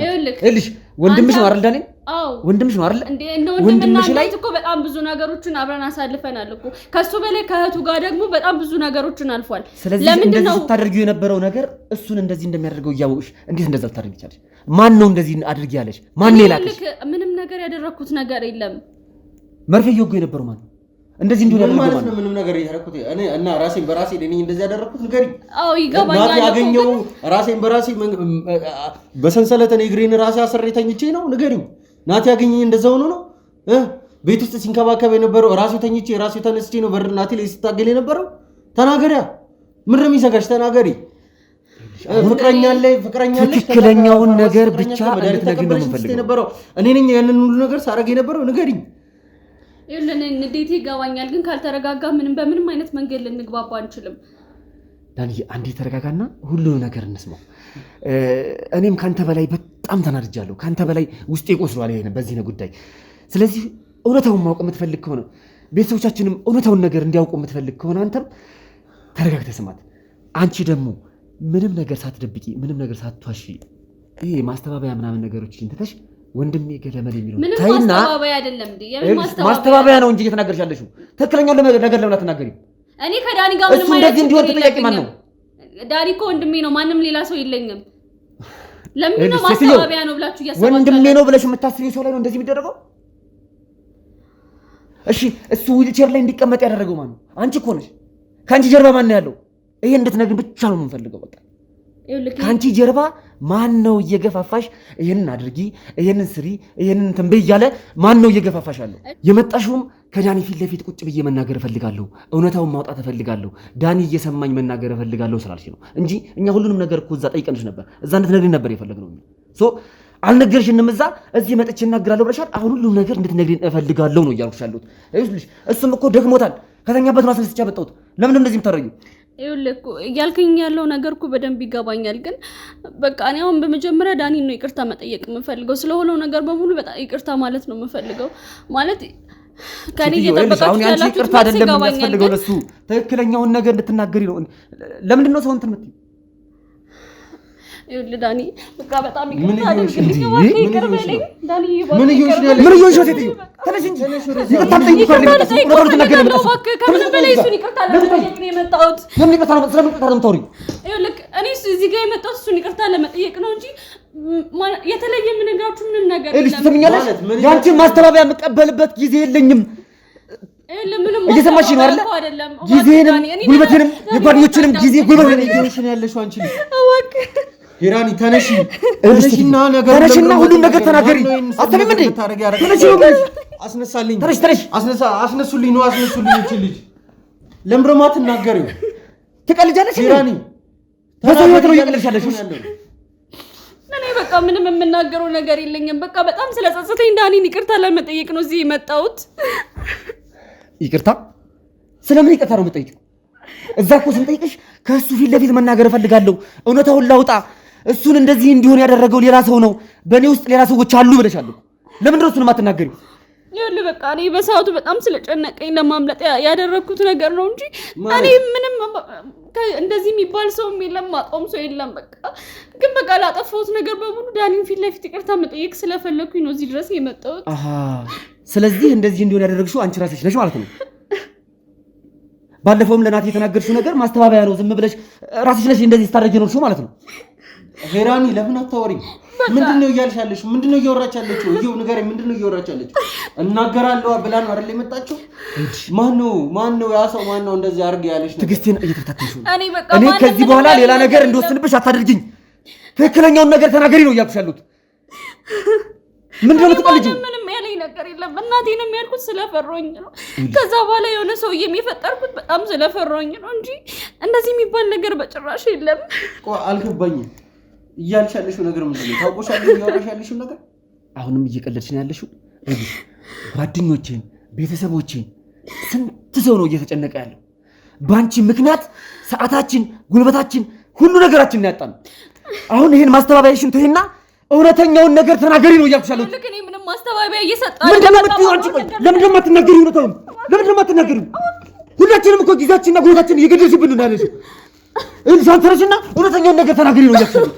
እልሽ ወንድምሽ ነው አይደል ዳኒ? አዎ ወንድምሽ ነው አይደል? እንዴ ወንድምሽ ላይ እኮ በጣም ብዙ ነገሮችን አብረን አሳልፈናል እኮ። ከሱ በላይ ከእህቱ ጋር ደግሞ በጣም ብዙ ነገሮችን አልፏል። ለምንድን ነው ስታደርጊው የነበረው ነገር እሱን እንደዚህ እንደሚያደርገው እያወቅሽ እንዴት እንደዛ ታደርጊ ይቻላል? ማን ነው እንደዚህ አድርጊ ያለሽ? ማን ነው የላከሽ? ምንም ነገር ያደረኩት ነገር የለም። መርፌ እየወጋው የነበረው ማን ነው? እንደዚህ እንደሆነ ምን ማለት ነው? ምንም ነገር ያደረኩት እኔ እና ራሴን በራሴ እኔ እንደዚህ ያደረኩት ንገሪኝ። አዎ ይገባኛል። ናቲ ያገኘው ራሴን በራሴ በሰንሰለት እኔ እግሬን ራሴ አስሬ ተኝቼ ነው ንገሪኝ። ናቲ ያገኘኝ እንደዛ ሆኖ ነው ቤት ውስጥ ሲንከባከብ የነበረው ራሴ ተኝቼ ራሴ ተነስቼ ነው በር ናቲ ላይ ሲታገል የነበረው። ተናገሪያ ምን ነው የሚዘጋሽ? ተናገሪ። ፍቅረኛ ላይ ትክክለኛውን ነገር ብቻ እንድትነግሪኝ ነው የምፈልገው። እኔ ነኝ ያንን ሁሉ ነገር ሳረግ የነበረው ንገሪኝ። ይኸውልህ ንዴቴ ይገባኛል፣ ግን ካልተረጋጋ ምንም በምንም አይነት መንገድ ልንግባባ አንችልም። ዳኒ አንዴ ተረጋጋና ሁሉንም ነገር እንስማው። እኔም ካንተ በላይ በጣም ተናድጃለሁ። ካንተ በላይ ውስጤ ቆስሏል በዚህ ጉዳይ። ስለዚህ እውነታውን ማወቅ የምትፈልግ ከሆነ ቤተሰቦቻችንም እውነታውን ነገር እንዲያውቁ የምትፈልግ ከሆነ አንተም ተረጋግተህ ስማት። አንቺ ደግሞ ምንም ነገር ሳትደብቂ ምንም ነገር ሳትዋሺ ይሄ ማስተባበያ ምናምን ነገሮችን ትተሽ ወንድሜ ገለመል የሚለው ምንም ማስተባበያ አይደለም እንዴ? ማስተባበያ ነው እንጂ እየተናገርሽ ያለሽው ትክክለኛው ነገር ለምን አትናገሪም? እኔ ከዳኒ ጋር ምንም አይነት እንደዚህ እንዲሆን ተጠያቂ ማን ነው? ዳኒ እኮ ወንድሜ ነው፣ ማንም ሌላ ሰው የለኝም። ለምን ነው ማስተባበያ ነው ብላችሁ እያሰባችሁ? ወንድሜ ነው ብለሽ የምታስቢው ሰው ላይ ነው እንደዚህ የሚደረገው? እሺ እሱ ዊልቸር ላይ እንዲቀመጥ ያደረገው ማን ነው? አንቺ እኮ ነሽ። ከአንቺ ጀርባ ማን ነው ያለው? ይሄ እንድትነግሪኝ ብቻ ነው የምንፈልገው። በቃ ከአንቺ ጀርባ ማን ነው እየገፋፋሽ ይሄንን አድርጊ፣ ይሄንን ስሪ፣ ይሄንን ተንበይ እያለ ማን ነው እየገፋፋሽ ያለው? የመጣሽውም ከዳኒ ፊት ለፊት ቁጭ ብዬ መናገር እፈልጋለሁ፣ እውነታውን ማውጣት እፈልጋለሁ፣ ዳኒ እየሰማኝ መናገር እፈልጋለሁ ስላልሽ ነው እንጂ እኛ ሁሉንም ነገር እኮ እዛ ጠይቀንሽ ነበር። እዛ እንድትነግሪኝ ነበር የፈለግነው። አልነገርሽንም። እዚህ መጥቼ እናገራለሁ ብለሻል። አሁን ሁሉም ነገር እንድትነግሪኝ እፈልጋለሁ ነው እያልኩሽ ያለሁት። እሱም እኮ ደግሞታል። ከተኛበት ነው አስነስቼ ያመጣሁት። ለምን እንደዚህ የምታደርጊው? ይኸውልህ እኮ እያልከኝ ያለው ነገር እኮ በደንብ ይገባኛል፣ ግን በቃ እኔ አሁን በመጀመሪያ ዳኒን ነው ይቅርታ መጠየቅ የምፈልገው። ስለሆነው ነገር በሙሉ በጣም ይቅርታ ማለት ነው የምፈልገው። ማለት ከኔ እየጠበቃችሁ ያላችሁ ይቅርታ አይደለም የሚያስፈልገው፣ ለሱ ትክክለኛውን ነገር እንድትናገሪ ነው። ለምንድን ነው ሰው እንትን የምትይው? ይኸውልህ ዳኒ በቃ በጣም ይቅርታ አድርግልኝ። ይቅር በለኝ ዳኒ። ምን እየሆንሽ ነው ሴትዮ? ተነሽ እንጂ ይቅርታ ጠይቂ። ከምንም በላይ እሱን ይቅርታ ለመጠየቅ ነው የመጣሁት። ለምን ይቅርታ ነው የምታወሪው? ይኸውልህ እኔ እዚህ ጋር የመጣሁት እሱን ይቅርታ ለመጠየቅ ነው እንጂ የተለየ የምነግራችሁ ምንም ነገር የለም። ትሰምኛለሽ? ያንቺን ማስተባበያ የምቀበልበት ጊዜ የለኝም። እየሰማሽ ነው አይደል? ጊዜንም ጉልበቴንም የጓደኞችንም ጊዜ ጉልበቴንም እየወሰነ ያለሽው አንቺ ነሽ። ሄራኒ ተነሽና ሁሉም ነገር ተናገሪ። አትሰሚም እንዴ? አስነሳልኝ። ተነሽ አስነሱልኝ ነው እቺ ልጅ ለምብሮ ማትናገሪው ትቀልጃለሽ። ሄራኒ በሰውየት ነው እየቀለድሻለሽ። እኔ በቃ ምንም የምናገረው ነገር የለኝም። በቃ በጣም ስለጸጸተኝ ዳኒን ይቅርታ ለመጠየቅ ነው እዚህ የመጣሁት። ይቅርታ? ስለምን ይቅርታ ነው የምጠይቀው? እዛ እኮ ስንጠይቅሽ ከእሱ ፊት ለፊት መናገር እፈልጋለሁ፣ እውነታውን ላውጣ፣ እሱን እንደዚህ እንዲሆን ያደረገው ሌላ ሰው ነው፣ በእኔ ውስጥ ሌላ ሰዎች አሉ ብለሻለሁ። ለምንድን ነው እሱን የማትናገሪው? ይኸውልህ በቃ እኔ በሰዓቱ በጣም ስለጨነቀኝ ለማምለጥ ያደረግኩት ነገር ነው እንጂ እኔ ምንም እንደዚህ የሚባል ሰው የለም፣ ማቆም ሰው የለም። በቃ ግን በቃ ላጠፋሁት ነገር በሙሉ ዳኒን ፊት ለፊት ይቅርታ መጠየቅ ስለፈለኩኝ ነው እዚህ ድረስ የመጣሁት። ስለዚህ እንደዚህ እንዲሆን ያደረግሽው አንቺ ራስሽ ነሽ ማለት ነው። ባለፈውም ለናቲ የተናገርሽው ነገር ማስተባበያ ነው፣ ዝም ብለሽ ራስሽ ነሽ እንደዚህ ስታደርጊ ነው እሱ ማለት ነው። ሄራኒ ለምን አታወሪኝ? ምንድነው እያልሽ ያለሽው? ምንድነው እያወራች ያለችው? ይሄው ነገር ምንድነው እያወራች ያለችው? እናገራለሁ ብላ ነው አይደል የመጣችው? ማን ነው ያ ሰው? ማን ነው እንደዚህ አድርግ ያለሽ? ትግስቴን እየተፈታተንሽ ነው። እኔ ከዚህ በኋላ ሌላ ነገር እንደወስንብሽ አታድርጊኝ። ትክክለኛውን ነገር ተናገሪ ነው እያልኩሽ ያለሁት። ምንድነው የምትቀልጂው? ምንም ያለኝ ነገር የለም። እናቴ ነው የሚያልኩት ስለፈሮኝ ነው። ከዛ በኋላ የሆነ ሰው የሚፈጠርኩት በጣም ስለፈሮኝ ነው እንጂ እንደዚህ የሚባል ነገር በጭራሽ የለም። አልገባኝም። እያልሽ ያለሽው ነገር ምንድነው? ታውቆሻለሽ እያወራሽ ያለሽው ነገር? አሁንም እየቀለድሽ ነው ያለሽው። ጓደኞቼን፣ ቤተሰቦቼን ስንት ሰው ነው እየተጨነቀ ያለው በአንቺ ምክንያት። ሰዓታችን፣ ጉልበታችን፣ ሁሉ ነገራችን ነው ያጣነው። አሁን ይሄን ማስተባበያሽን ትይና እውነተኛውን ነገር ተናገሪ ነው እያልኩሽ ያለሁት። ልክ እኔ ምንም ማስተባበያ እየሰጣሁ ምንድን ነው የምትይው አንቺ? ቆይ ለምንድን ነው የማትናገሪው? እውነታውን ለምንድን ነው የማትናገሪው? ሁላችንም እኮ ጊዜያችንና ጉልበታችን እየገደልሽብን ነው ያለሽው። እንሳን ተነሽና እውነተኛውን ነገር ተናገሪ ነው እያልኩሽ ያለሁት።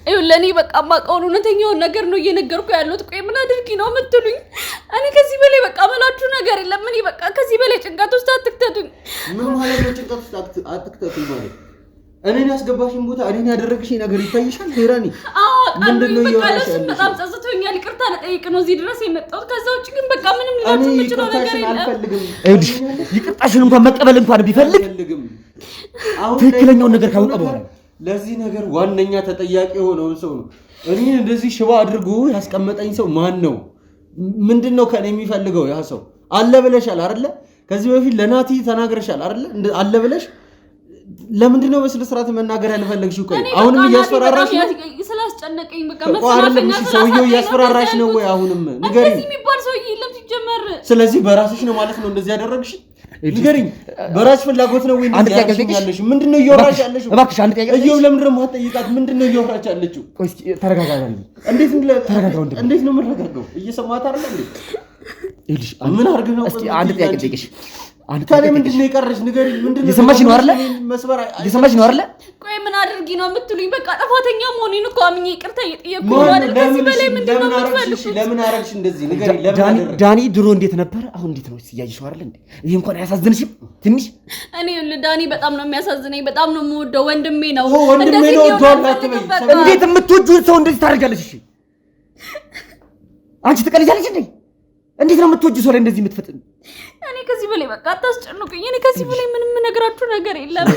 ይኸውልህ እኔ በቃ የማውቀውን እውነተኛውን ነገር ነው እየነገርኩ ያለሁት። ቆይ ምን አድርጊ ነው የምትሉኝ? እኔ ከዚህ በላይ በቃ መላችሁ ነገር የለም። እኔ በቃ ከዚህ በላይ ጭንቀት ውስጥ አትክተቱኝ። ምን ማለት ነው ጭንቀት ውስጥ አትክተቱኝ ማለት? እኔን ያስገባሽኝ ቦታ እኔን ያደረግሽኝ ነገር ይታይሻል ሄራኒ? ምንድነው ይያወራሽ? በጣም ጸጽቶኛል። ይቅርታ ልጠይቅ ነው እዚህ ድረስ የመጣሁት። ከዛ ውጭ ግን በቃ ምንም ልላችሁ የምችለው ነገር የለም። ይቅርታሽን እንኳን መቀበል እንኳን ቢፈልግ ትክክለኛውን ነገር ካወቀ በኋላ ለዚህ ነገር ዋነኛ ተጠያቂ የሆነውን ሰው ነው። እኔን እንደዚህ ሽባ አድርጎ ያስቀመጠኝ ሰው ማን ነው? ምንድነው ከኔ የሚፈልገው? ያ ሰው አለ ብለሻል አይደለ? ከዚህ በፊት ለናቲ ተናግረሻል አይደለ? አለ ብለሽ ለምንድን ነው በስነ ስርዓት መናገር ያልፈለግሽው? ቆይ አሁንም እያስፈራራሽ ነው። ስላስጨነቀኝ በቃ መፈናፈኛ ሰውዬው እያስፈራራሽ ነው ወይ? አሁንም ንገሪኝ። እንደዚህ የሚባል ሰውዬ የለም ሲጀመር። ስለዚህ በራስሽ ነው ማለት ነው እንደዚህ ያደረግሽ? ንገሪኝ። በራስሽ ፍላጎት ነው ወይ እንደዚህ ያደረግሽ? ምንድነው እያወራሽ ያለሽው? እባክሽ አንድ ጥያቄ እየው ለምንድን ነው የማትጠይቃት? ምንድነው እያወራሽ ያለችው? ቆይ ተረጋጋ። እንዴት ነው የምረጋጋው? እየሰማት አይደል እንዴ? ይልሽ ምን አድርገህ ነው? እስኪ አንድ ጥያቄ ልጠይቅሽ። ታዲያ ምንድን ነው የቀረሽ? ንገሪኝ። ምንድን ነው እየሰማሽ ነው አይደለ? እየሰማሽ ነው አይደለ? ቆይ ምን አድርጊ ነው የምትሉኝ? በቃ ጥፋተኛ መሆኔን እኮ አምኜ ይቅርታ እየጠየቅኩ ነው አይደል? ከዚህ በላይ ምንድን ነው የምትፈልጉት? ለምን አደረግሽ እንደዚህ? ንገሪኝ። ለምን ዳኒ ድሮ እንዴት ነበረ? አሁን እንዴት ነው? እያየሽው አይደል እንዴ? ይሄ እንኳን አያሳዝንሽም ትንሽ? እኔ ዳኒ በጣም ነው የሚያሳዝነኝ። በጣም ነው የምወደው። ወንድሜ ነው። እንደዚህ ነው እንዴት የምትወጂውን ሰው እንደዚህ ታደርጋለሽ? እሺ አንቺ ትቀልጃለሽ እንዴ? እንዴት ነው የምትወጂው ሰው ላይ እንደዚህ የምትፈጥን? እኔ ከዚህ በላይ በቃ አታስጨንቁኝ። እኔ ከዚህ በላይ ምንም ነገራችሁ ነገር የለም።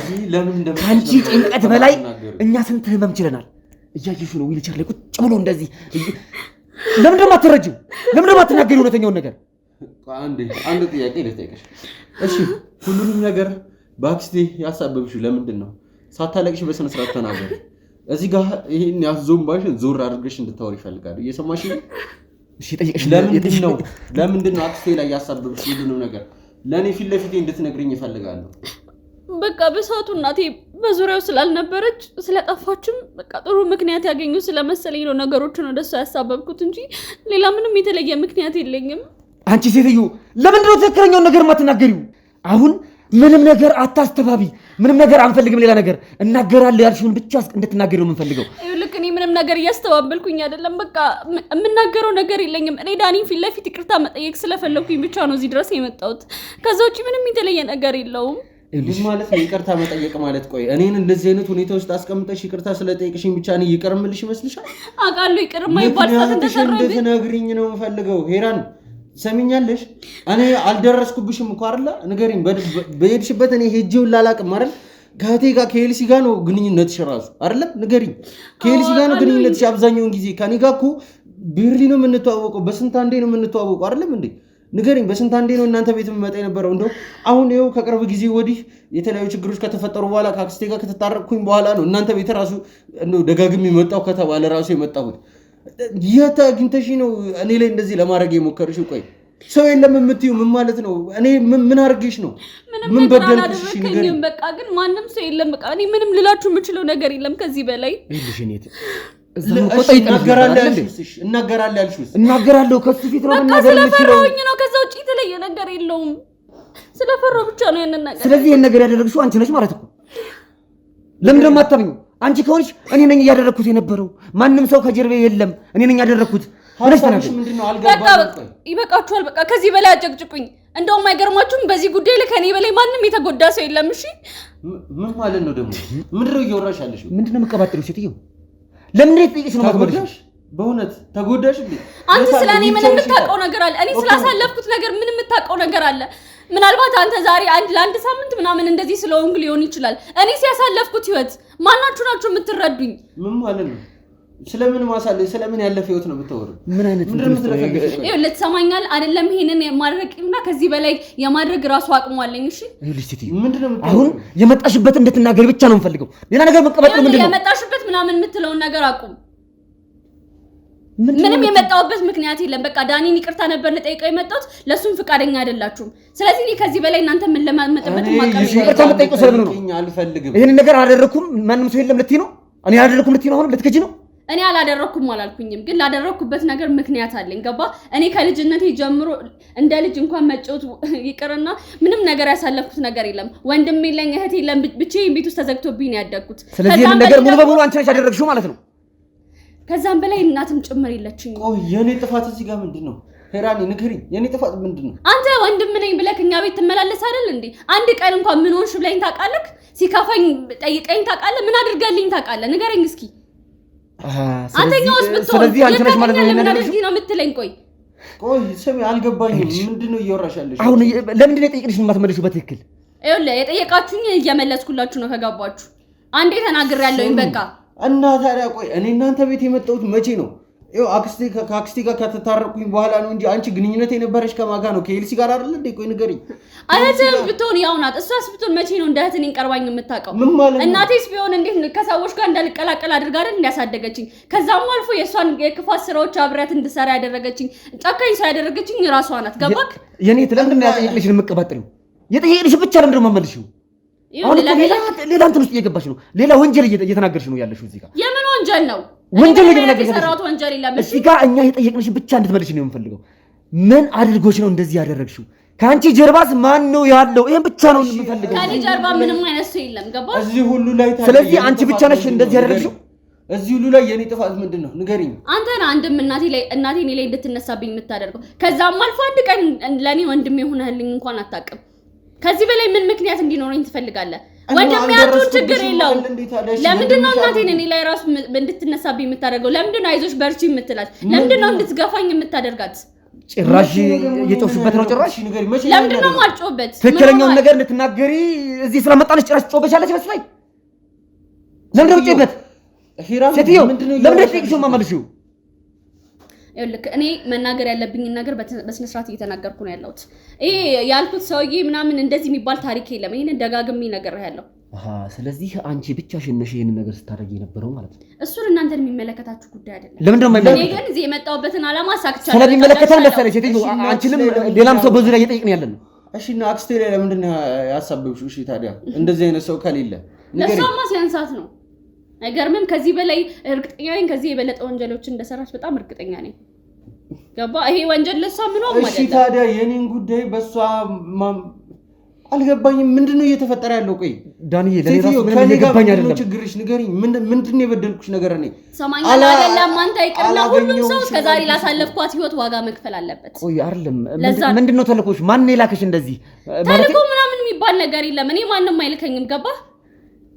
ከአንቺ ጭንቀት በላይ እኛ ስንት ህመም ችለናል። እያየሹ ነው ዊልቸር ላይ ቁጭ ብሎ እንደዚህ። ለምን ደግሞ አትረጂው? ለምን ደግሞ አትናገሪው እውነተኛውን ነገር? አንድ ጥያቄ ልጠይቅሽ እሺ? ሁሉንም ነገር በአክስቴ ያሳበብሽው ለምንድን ነው? ሳታለቅሽ በስነ ስርዓት ተናገሪ። እዚህ ጋር ይሄን ያዞምባሽን ዞር አድርገሽ እንድታወሪ ይፈልጋሉ። እየሰማሽ ነው? እሺ ጠይቅሽ። ለምንድን ነው አክስቴ ላይ ያሳበብሽ ሁሉንም ነገር ለኔ ፊት ለፊቴ እንድትነግሪኝ ይፈልጋሉ? በቃ በሰዓቱ እናቴ በዙሪያው ስላልነበረች ስለጠፋችም በቃ ጥሩ ምክንያት ያገኙ ስለመሰለኝ ነው ነገሮችን ወደሷ ያሳበብኩት እንጂ ሌላ ምንም የተለየ ምክንያት የለኝም። አንቺ ሴትዮ ለምንድን ነው ትክክለኛውን ነገር የማትናገሪው? አሁን ምንም ነገር አታስተባቢ። ምንም ነገር አንፈልግም። ሌላ ነገር እናገራለሁ ያልሽውን ብቻ እንድትናገሪ ነው የምንፈልገው። ልክ እኔ ምንም ነገር እያስተባበልኩኝ አይደለም። በቃ የምናገረው ነገር የለኝም። እኔ ዳኒን ፊት ለፊት ይቅርታ መጠየቅ ስለፈለኩኝ ብቻ ነው እዚህ ድረስ የመጣሁት። ከዛ ውጭ ምንም የተለየ ነገር የለውም። ምን ማለት ነው ይቅርታ መጠየቅ ማለት? ቆይ እኔን እንደዚህ አይነት ሁኔታ ውስጥ አስቀምጠሽ ይቅርታ ስለጠየቅሽኝ ብቻ ነው ይቅር እምልሽ ይመስልሻል? አውቃለሁ ይቅር የማይባል ሰዓት እንደሰራሁኝ እንድትነግሪኝ ነው የምፈልገው። ሄራን ሰሚኛለሽ? እኔ አልደረስኩብሽም እኮ አይደለ? ንገሪኝ። በሄድሽበት እኔ ሄጄው ላላቅም አይደል? ከእህቴ ጋር ከኤልሲ ጋር ነው ግንኙነትሽ ራሱ አይደለም? ንገሪኝ። ከኤልሲ ጋር ነው ግንኙነትሽ አብዛኛውን ጊዜ። ከኔ ጋር እኮ ቢርሊ ነው የምንተዋወቀው። በስንት አንዴ ነው የምንተዋወቀው አይደለም እንዴ? ንገሪኝ። በስንት አንዴ ነው እናንተ ቤት የምመጣ የነበረው? እንደው አሁን ይኸው ከቅርብ ጊዜ ወዲህ የተለያዩ ችግሮች ከተፈጠሩ በኋላ ከአክስቴ ጋር ከተታረቅኩኝ በኋላ ነው እናንተ ቤት ራሱ እንደው ደጋግሜ የመጣው ከተባለ ራሱ የመጣሁት። የት አግኝተሽ ነው እኔ ላይ እንደዚህ ለማድረግ የሞከርሽው? ቆይ ሰው የለም የምትይው ምን ማለት ነው? እኔ ምን አድርጌሽ ነው? ምን በደልኩሽ? ንገሪኝ። በቃ ግን ማንም ሰው የለም። በቃ እኔ ምንም ልላችሁ የምችለው ነገር የለም ከዚህ በላይ። እናገራለሁ ከሱ ፊት ነው መናገር የምችለው። ስለፈራሁኝ ነው። ከዛ ውጭ የተለየ ነገር የለውም። ስለፈራሁ ብቻ ነው ያንን ነገር። ስለዚህ ይሄን ነገር ያደረግሽው አንቺ ነሽ ማለት እኮ። ለምን ደግሞ አታምኚው? አንቺ ከሆንሽ እኔ ነኝ ያደረኩት የነበረው። ማንም ሰው ከጀርቤ የለም፣ እኔ ነኝ ያደረኩት። ይበቃችኋል። በቃ ከዚህ በላይ አጨቅጭቁኝ። እንደውም አይገርማችሁም? በዚህ ጉዳይ ላይ ከኔ በላይ ማንም የተጎዳ ሰው የለም። እሺ ምን ማለት ነው ደግሞ? ምንድነው እያወራሽ ያለሽው? ምንድነው የምትቀባጥሪው ሴትዮ? ለምን ትጠይቅሽ ነው ተጎዳሽ? በእውነት ተጎዳሽ እንዴ? አንተ ስለኔ ምን የምታውቀው ነገር አለ? እኔ ስላሳለፍኩት ነገር ምን የምታውቀው ነገር አለ? ምናልባት አንተ ዛሬ ለአንድ ሳምንት ምናምን እንደዚህ ስለሆንክ ሊሆን ይችላል። እኔ ሲያሳለፍኩት ህይወት ማናችሁ ናችሁ የምትረዱኝ? ምን ማለት ነው? ስለምን ማሳለፍ ስለምን ያለፈ ህይወት ነው የምታወሩ? ምን አይነት ልትሰማኛል አይደለም? ይሄንን የማድረግና ከዚህ በላይ የማድረግ ራሱ አቅሙ አለኝ። እሺ አሁን የመጣሽበት እንድትናገሪ ብቻ ነው የምፈልገው። ሌላ ነገር መቀበጥ ምንድን ነው? የመጣሽበት ምናምን የምትለውን ነገር አቁም። ምንም የመጣውበት ምክንያት የለም። በቃ ዳኒን ይቅርታ ነበር ልጠይቀው የመጣሁት፣ ለሱም ፍቃደኛ አይደላችሁም። ስለዚህ እኔ ከዚህ በላይ እናንተ ምን ለማመጥበት ማቀም ይቅርታ መጠየቁ ስለምን ነው? አልፈልግም። ይሄን ነገር አላደረኩም ማንም ሰው የለም ልትይ ነው? እኔ አላደረኩም ልትይ ነው? አሁን ልትከጂ ነው? እኔ አላደረኩም አላልኩኝም፣ ግን ላደረኩበት ነገር ምክንያት አለኝ። ገባ? እኔ ከልጅነቴ ጀምሮ እንደ ልጅ እንኳን መጫወት ይቅርና ምንም ነገር ያሳለፍኩት ነገር የለም። ወንድም የለኝ፣ እህት የለም። ብቻዬን ቤት ውስጥ ተዘግቶብኝ ነው ያደግኩት። ስለዚህ ይሄን ነገር ሙሉ በሙሉ አንቺ ነሽ ያደረግሽው ማለት ነው። ከዛም በላይ እናትም ጭምር የለችኝ። የኔ ጥፋት እዚህ ጋር ምንድነው? ሄራኒ ንገሪኝ፣ የኔ ጥፋት ምንድነው? አንተ ወንድም ነኝ ብለህ እኛ ቤት ትመላለስ አይደል እንዴ? አንድ ቀን እንኳን ምን ሆንሽ ብለኝ ታውቃለህ? ሲከፋኝ ጠይቀኝ ታውቃለህ? ምን አድርገልኝ ታውቃለህ? ንገረኝ እስኪ። አንተኛውስ ብትሆን ስለዚህ አንተ ነሽ ማለት ነው የምትለኝ? ቆይ ስሚ፣ አልገባኝም። ምንድነው እያወራሽ ያለሽ? አሁን ለምንድን ነው የጠየቅንሽ የማትመልሺው በትክክል? ይኸውልህ የጠየቃችሁኝ እየመለስኩላችሁ ነው። ከገባችሁ አንዴ ተናግሬያለሁኝ በቃ። እና ታዲያ ቆይ እኔ እናንተ ቤት የመጣሁት መቼ ነው? ይኸው ከአክስቴ ጋር ከተታረቁኝ በኋላ ነው እንጂ አንቺ ግንኙነት የነበረሽ ከማን ጋር ነው? ከኤልሲ ጋር አይደል እንዴ? ቆይ ንገሪኝ። እህትህም ብትሆን ያው ናት። እሷስ ብትሆን መቼ ነው እንደ እህት እኔን ቀርባኝ የምታውቀው? ምን ማለት ነው? እናቴስ ቢሆን እንዴት ከሰዎች ጋር እንዳልቀላቀል አድርጋ አይደል እንዲያሳደገችኝ። ከዛም አልፎ የእሷን የክፋት ስራዎች አብሬያት እንድሰራ ያደረገችኝ ጨካኝ ሰው ያደረገችኝ ራሷ ናት። ገባክ? የኔ ለምንድን ነው ያጠየቅልሽን የምትቀባጥሪው? የጠየቅልሽ ብቻ ለምንድን ነው የማመልሽው? አሁን ሌላ እንትን ውስጥ እየገባሽ ነው። ሌላ ወንጀል እየተናገርሽ ነው ያለሽው እዚህ ጋር። የምን ወንጀል ነው? ወንጀል ነው የሰራሁት ወንጀል የለም። እዚህ ጋር እኛ የጠየቅንሽ ብቻ እንድትመልሽ ነው የምፈልገው። ምን አድርጎሽ ነው እንደዚህ ያደረግሽው? ከአንቺ ጀርባስ ማን ነው ያለው? ይሄን ብቻ ነው የምፈልገው። ከኔ ጀርባ ምንም አይነት ሰው የለም። ገባሽ? እዚህ ሁሉ ላይ ስለዚህ አንቺ ብቻ ነሽ እንደዚህ ያደረግሽው። እዚህ ሁሉ ላይ የኔ ጥፋት ምንድን ነው? ንገሪኝ። አንተ ነህ አንድም እናቴ እኔ ላይ እንድትነሳብኝ የምታደርገው። ከዛም አልፎ አንድ ቀን ለኔ ወንድም የሆነህልኝ እንኳን አታውቅም። ከዚህ በላይ ምን ምክንያት እንዲኖረኝ ትፈልጋለህ? ወንድም ያቱን ችግር የለውም። ለምንድን ነው እናቴን እኔ ላይ ራሱ እንድትነሳብኝ የምታደርገው? ለምንድን ነው አይዞሽ በርቺ የምትላት? ለምንድን ነው እንድትገፋኝ የምታደርጋት? ጭራሽ እየጮፍሽበት ነው። ጭራሽ ለምንድን ነው የማልጮህበት? ትክክለኛውን ነገር እንድትናገሪ እዚህ ስለመጣለች ጭራሽ ትጮህበሻለች መስሎኝ። ለምንድን ነው የምትጮህበት? ሴትዮ ለምንድን ነው የምትጮህው? ማማልሽው ይኸውልህ እኔ መናገር ያለብኝን ነገር በስነ ስርዓት እየተናገርኩ ነው ያለሁት። ይሄ ያልኩት ሰውዬ ምናምን እንደዚህ የሚባል ታሪክ የለም። ይሄን ደጋግሜ እነግርሃለሁ። ስለዚህ አንቺ ብቻሽን ነሽ ይሄን ነገር ስታደርጊ የነበረው ማለት ነው። እሱን እናንተን የሚመለከታችሁ ጉዳይ አይደለም። ለምን ነው እኔ ግን እዚህ የመጣሁበትን ዓላማ አሳክቻለሁ። ስለሚመለከተን መሰለኝ ሴትዮ፣ አንቺንም ሌላም ሰው በዙሪያ እየጠየቅን ያለን ነው። እሺ እና አክስቴ ላይ ለምንድን ነው ያሳበብሽው? እሺ ታዲያ እንደዚህ አይነት ሰው ከሌለ ለሷማ ሲያንሳት ነው። አይገርምም? ከዚህ በላይ እርግጠኛ ነኝ። ከዚህ የበለጠ ወንጀሎችን እንደሰራች በጣም እርግጠኛ ነኝ። ገባ? ይሄ ወንጀል ለሷ ምን ነው ማለት ነው? እሺ ታዲያ የኔን ጉዳይ በሷ አልገባኝም። ምንድነው እየተፈጠረ ያለው? ቆይ ዳንዬ ለኔራስ ምንም እየገባኝ አይደለም። ችግርሽ ንገሪኝ። ምንድነው የበደልኩሽ ነገር? እኔ ሰማኛል አይደለም? አንተ ይቅርና ሁሉም ሰው እስከዛሬ ላሳለፍኳት ህይወት ዋጋ መክፈል አለበት። ቆይ አይደለም ምንድነው ተልኮሽ? ማን የላከሽ እንደዚህ? ተልኮ ምናምን የሚባል ነገር የለም። እኔ ማንንም አይልከኝም። ገባ?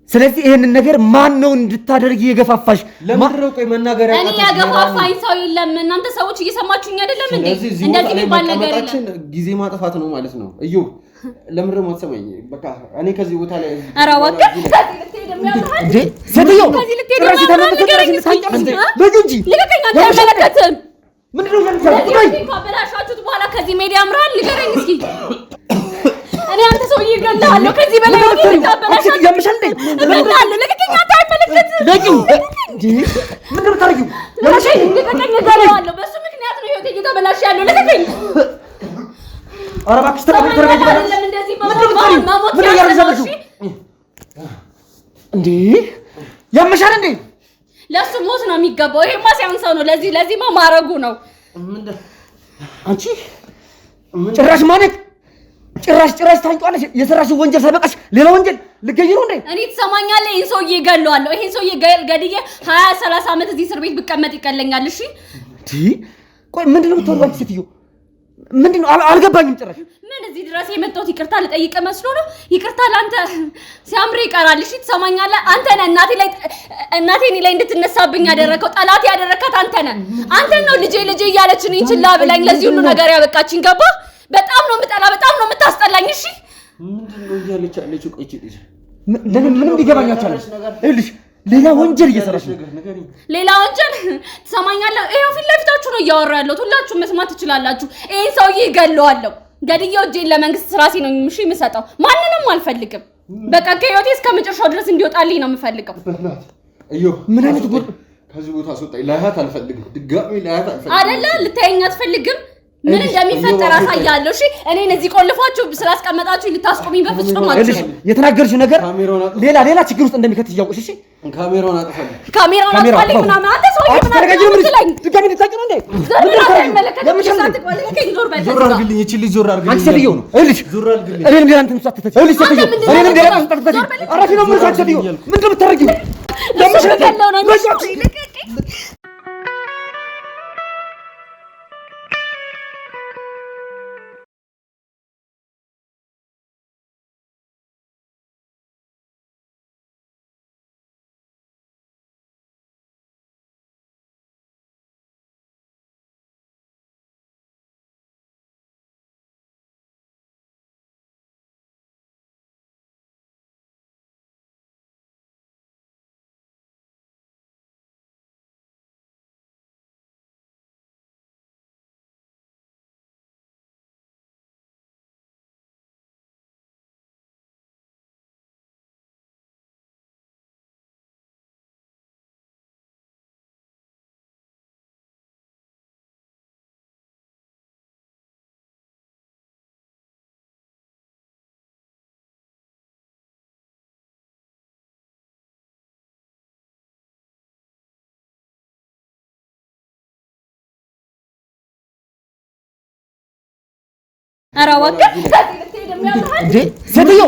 ስለዚህ ይሄንን ነገር ማን ነው እንድታደርጊ የገፋፋሽ? ለምንድነው ቆይ መናገር ያቃተሽ? እኔ ያገፋፋኝ ሰው የለም። እናንተ ሰዎች እየሰማችሁኝ አይደለም እንዴ? እንደዚህ የሚባል ነገር የለም። ጊዜ ማጥፋት ነው ማለት ነው። እዩ ለምንድነው የማትሰማኝ? በቃ እኔ ከዚህ ቦታ ላይ ኧረ እባክህ ከዚህ ልትሄድ የሚያምራል እንዴ? ሴትዮ ከዚህ ልትሄድ የሚያምራል ንገረኝ እስኪ። በግንጂ ልቀቀኝ። አልተመለከትም። ምንድነው ካበላሻችሁት በኋላ ከዚህ ሜዳ ያምራል? ንገረኝ እስኪ። እኔ አንተ ሰውዬ እገልሃለሁ። ከዚህ በላይ ታበላሻችሁ ያምሻል እንዴ? እገልሃለሁ። ልቀቀኝ። አንተ አይመለከትም። ለቂው እንዴ ምንድነው ታረጊው? ልቀቀኝ። እገልሃለሁ። በሱ ምክንያት ነው ህይወቴ እየተበላሸ ያለው። ልቀቀኝ። ኧረ እባክሽ ተረጋጊ። አይደለም እንደዚህ ማሞት ያለው እንዴ ያምሻል እንዴ? ለሱ ሞት ነው የሚገባው። ይሄማ ሲያንሰው ነው። ለዚህማ ማረጉ ነው። አንቺ ጭራሽ ማለት ጭራሽ ታንጫለሽ። የሰራሽው ወንጀል ሳይበቃሽ ሌላ ወንጀል ልትገይ ነው እንዴ? እኔ ትሰማኛለህ? ይሄን ሰውዬ እገለዋለሁ። ይሄን ሰውዬ ገድዬ 20-30 ዓመት እዚህ እስር ቤት ብቀመጥ ይቀለኛል። እሺ ቆይ ምንድነው የምትወርባች ሴትዮ? ምንድነው አልገባኝም ጭራሽ። ምን እዚህ ድረስ የመጣሁት ይቅርታ ልጠይቅ መስሎ ነው? ይቅርታ ለአንተ ሲያምር ይቀራል። እሺ ትሰማኛለህ? አንተ ነህ እናቴ እኔ ላይ እንድትነሳብኝ ያደረከው። ጠላት ያደረካት አንተ ነህ። አንተ ነው ልጄ እያለች እኔን ችላ ብላኝ ለዚህ ሁሉ ነገር ያበቃችኝ። ገባ? በጣም ነው የምጠላ፣ በጣም ነው የምታስጠላኝ። እሺ ምንድነው እያለች ያለችው? ቆይ እቺ ምንም ሊገባኝ አልቻለም። ይኸውልሽ ሌላ ወንጀል እየሰራሽ ነው። ሌላ ወንጀል ትሰማኛለህ? ይሄው ፊት ለፊታችሁ ነው እያወራ ያለሁት። ሁላችሁም መስማት ትችላላችሁ። ይሄን ሰውዬ እገለዋለሁ። ገድዬው እጄን ለመንግስት ራሴ ነው የምሰጠው። ማንንም አልፈልግም። በቃ ከህይወቴ እስከ መጨረሻው ድረስ እንዲወጣልኝ ነው የምፈልገው። እዮ ምን አይነት ጉድ! ከዚህ ቦታ አስወጣኝ። ላያት አልፈልግም። ድጋሚ ላያት አልፈልግም። አይደለ? ልታየኝ አትፈልግም? ምን እንደሚፈጠር አሳያለሁ። እሺ እኔን እዚህ ቆልፋችሁ ስላስቀመጣችሁ ልታስቆሚኝ በፍጹም አትችሉም። የተናገርሽው ነገር ሌላ ችግር ውስጥ እንደሚከትሽ እያወቅሽ እሺ ካሜራውን አጥፋልኝ። ካሜራውን አጥፋልኝ ምናምን አንተ ሰውዬ ምን አድርገኝ? ድጋሚ ልታውቂ ነው እንዴ? ዞር አድርግልኝ። እቺ ልጅ ዞር አድርግልኝ። አንቺ ሴትዮ ነው እልሽ። ዞር አድርግልኝ። እኔንም ሌላ እንትን ሳትተች እልሽ ሴትዮ እኔንም ሌላ እንትን ሳትተች አራፊ ነው ምን ሳትተች ምንድን ነው የምታደርጊው? ለምሽ ኧረ እባክህ እንዴ ሴትዮ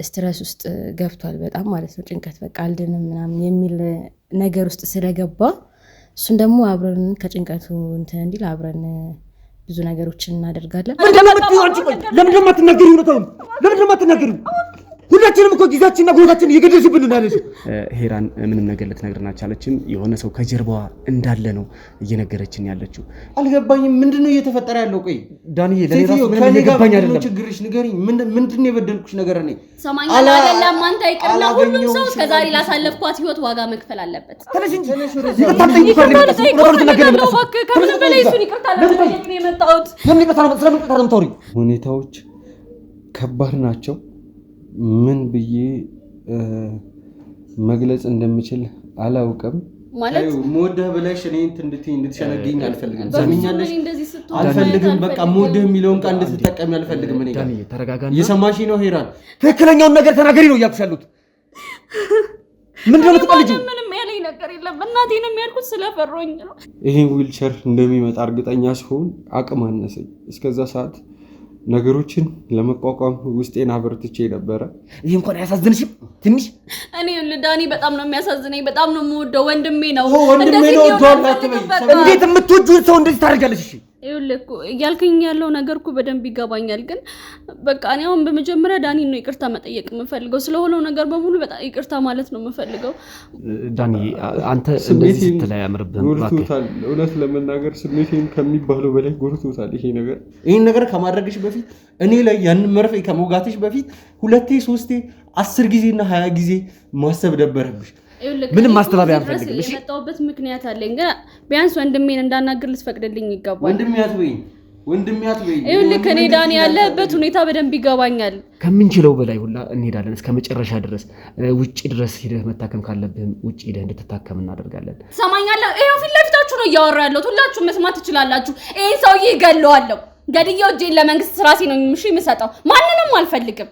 ስትረስ ውስጥ ገብቷል በጣም ማለት ነው። ጭንቀት በቃ አልድንም ምናምን የሚል ነገር ውስጥ ስለገባ እሱን ደግሞ አብረን ከጭንቀቱ እንትን እንዲል አብረን ብዙ ነገሮችን እናደርጋለን። ለምን እንደማትናገሪው ነው? ተው ለምን እንደማትናገሪው? ሁላችንም እኮ ጊዜያችንና ጉልበታችን እየገደልሽብን ነው ያለሽው። ሄራን ምንም ነገር ልትነግረን አልቻለችም። የሆነ ሰው ከጀርባዋ እንዳለ ነው እየነገረችን ያለችው። አልገባኝም። ምንድነው እየተፈጠረ ያለው? ቆይ ዳንዬ ለኔ ምንም እየገባኝ አይደለም። ችግርሽ ንገሪኝ። ምንድነው የበደልኩሽ ነገር? እኔ ሰማኛ አይደለም አንተ ይቅርና ሁሉም ሰው ከዛሬ ላሳለፍኳት ህይወት ዋጋ መክፈል አለበት። ተነሽ እንጂ ከምንም በላይ እሱን ይቅርታ ለመጠየቅ ነው የመጣሁት። ሁኔታዎች ከባድ ናቸው። ምን ብዬ መግለጽ እንደምችል አላውቅም። ማለት ሞደህ ብለሽ እኔ እንድትሸነግኝ አልፈልግም። ሰሚኛለሽ? አልፈልግም። በቃ ሞደህ የሚለውን ቃል እንድትጠቀሚ አልፈልግም። እኔ ጋር ተረጋጋና እየሰማሽ ነው ሄራን? ትክክለኛውን ነገር ተናገሪ ነው እያልኩሽ ያሉት። ምንድነው የምትቀልጂው? ምንም ያለኝ ነገር የለም። እናቴንም ያልኩት ስለፈሮኝ ነው። ይሄን ዊልቸር እንደሚመጣ እርግጠኛ ስሆን አቅም አነሰኝ። እስከዛ ሰዓት ነገሮችን ለመቋቋም ውስጤን አበርትቼ ነበረ። ይሄ እንኳን አያሳዝንሽም ትንሽ? እኔ ዳኒ በጣም ነው የሚያሳዝነኝ። በጣም ነው የምወደው። ወንድሜ ነው። ወንድሜ ነው። እንዴት የምትወጂውን ሰው እንደዚህ ታደርጋለሽ? እሺ ይኸውልህ እኮ እያልከኝ ያለው ነገር እኮ በደንብ ይገባኛል። ግን በቃ እኔ አሁን በመጀመሪያ ዳኒ ነው ይቅርታ መጠየቅ የምፈልገው። ስለሆነው ነገር በሙሉ በጣም ይቅርታ ማለት ነው የምፈልገው። ዳኒ አንተ እንደዚህ ስትላይ አምርብህም። ጎርቶታል። እውነት ለመናገር ስሜቴን ከሚባለው በላይ ጎርቶታል ይሄ ነገር። ይህን ነገር ከማድረግሽ በፊት እኔ ላይ ያንን መርፌ ከመውጋትሽ በፊት 2 3 10 ጊዜና 20 ጊዜ ማሰብ ነበረብሽ። ምንም ማስተባበያ አንፈልግም። እሺ የመጣሁበት ምክንያት አለኝ። ግን ቢያንስ ወንድሜን እንዳናገር ልትፈቅድልኝ ይገባል። ወንድሜ አትበይኝ። ይኸውልህ እኔ ዳኒ ያለበት ሁኔታ በደንብ ይገባኛል። ከምንችለው በላይ ሁላ እንሄዳለን እስከ መጨረሻ ድረስ። ውጪ ድረስ ሄደህ መታከም ካለብህም ውጪ ሄደህ እንድትታከም እናደርጋለን። ሰማኛለህ? ይኸው ፊት ለፊታችሁ ነው እያወራ ያለሁት። ሁላችሁም መስማት ትችላላችሁ። ይሄን ሰውዬ እገለዋለሁ። ገድዬው እጄን ለመንግስት ራሴ ነው የምሰጠው። ማንንም አልፈልግም።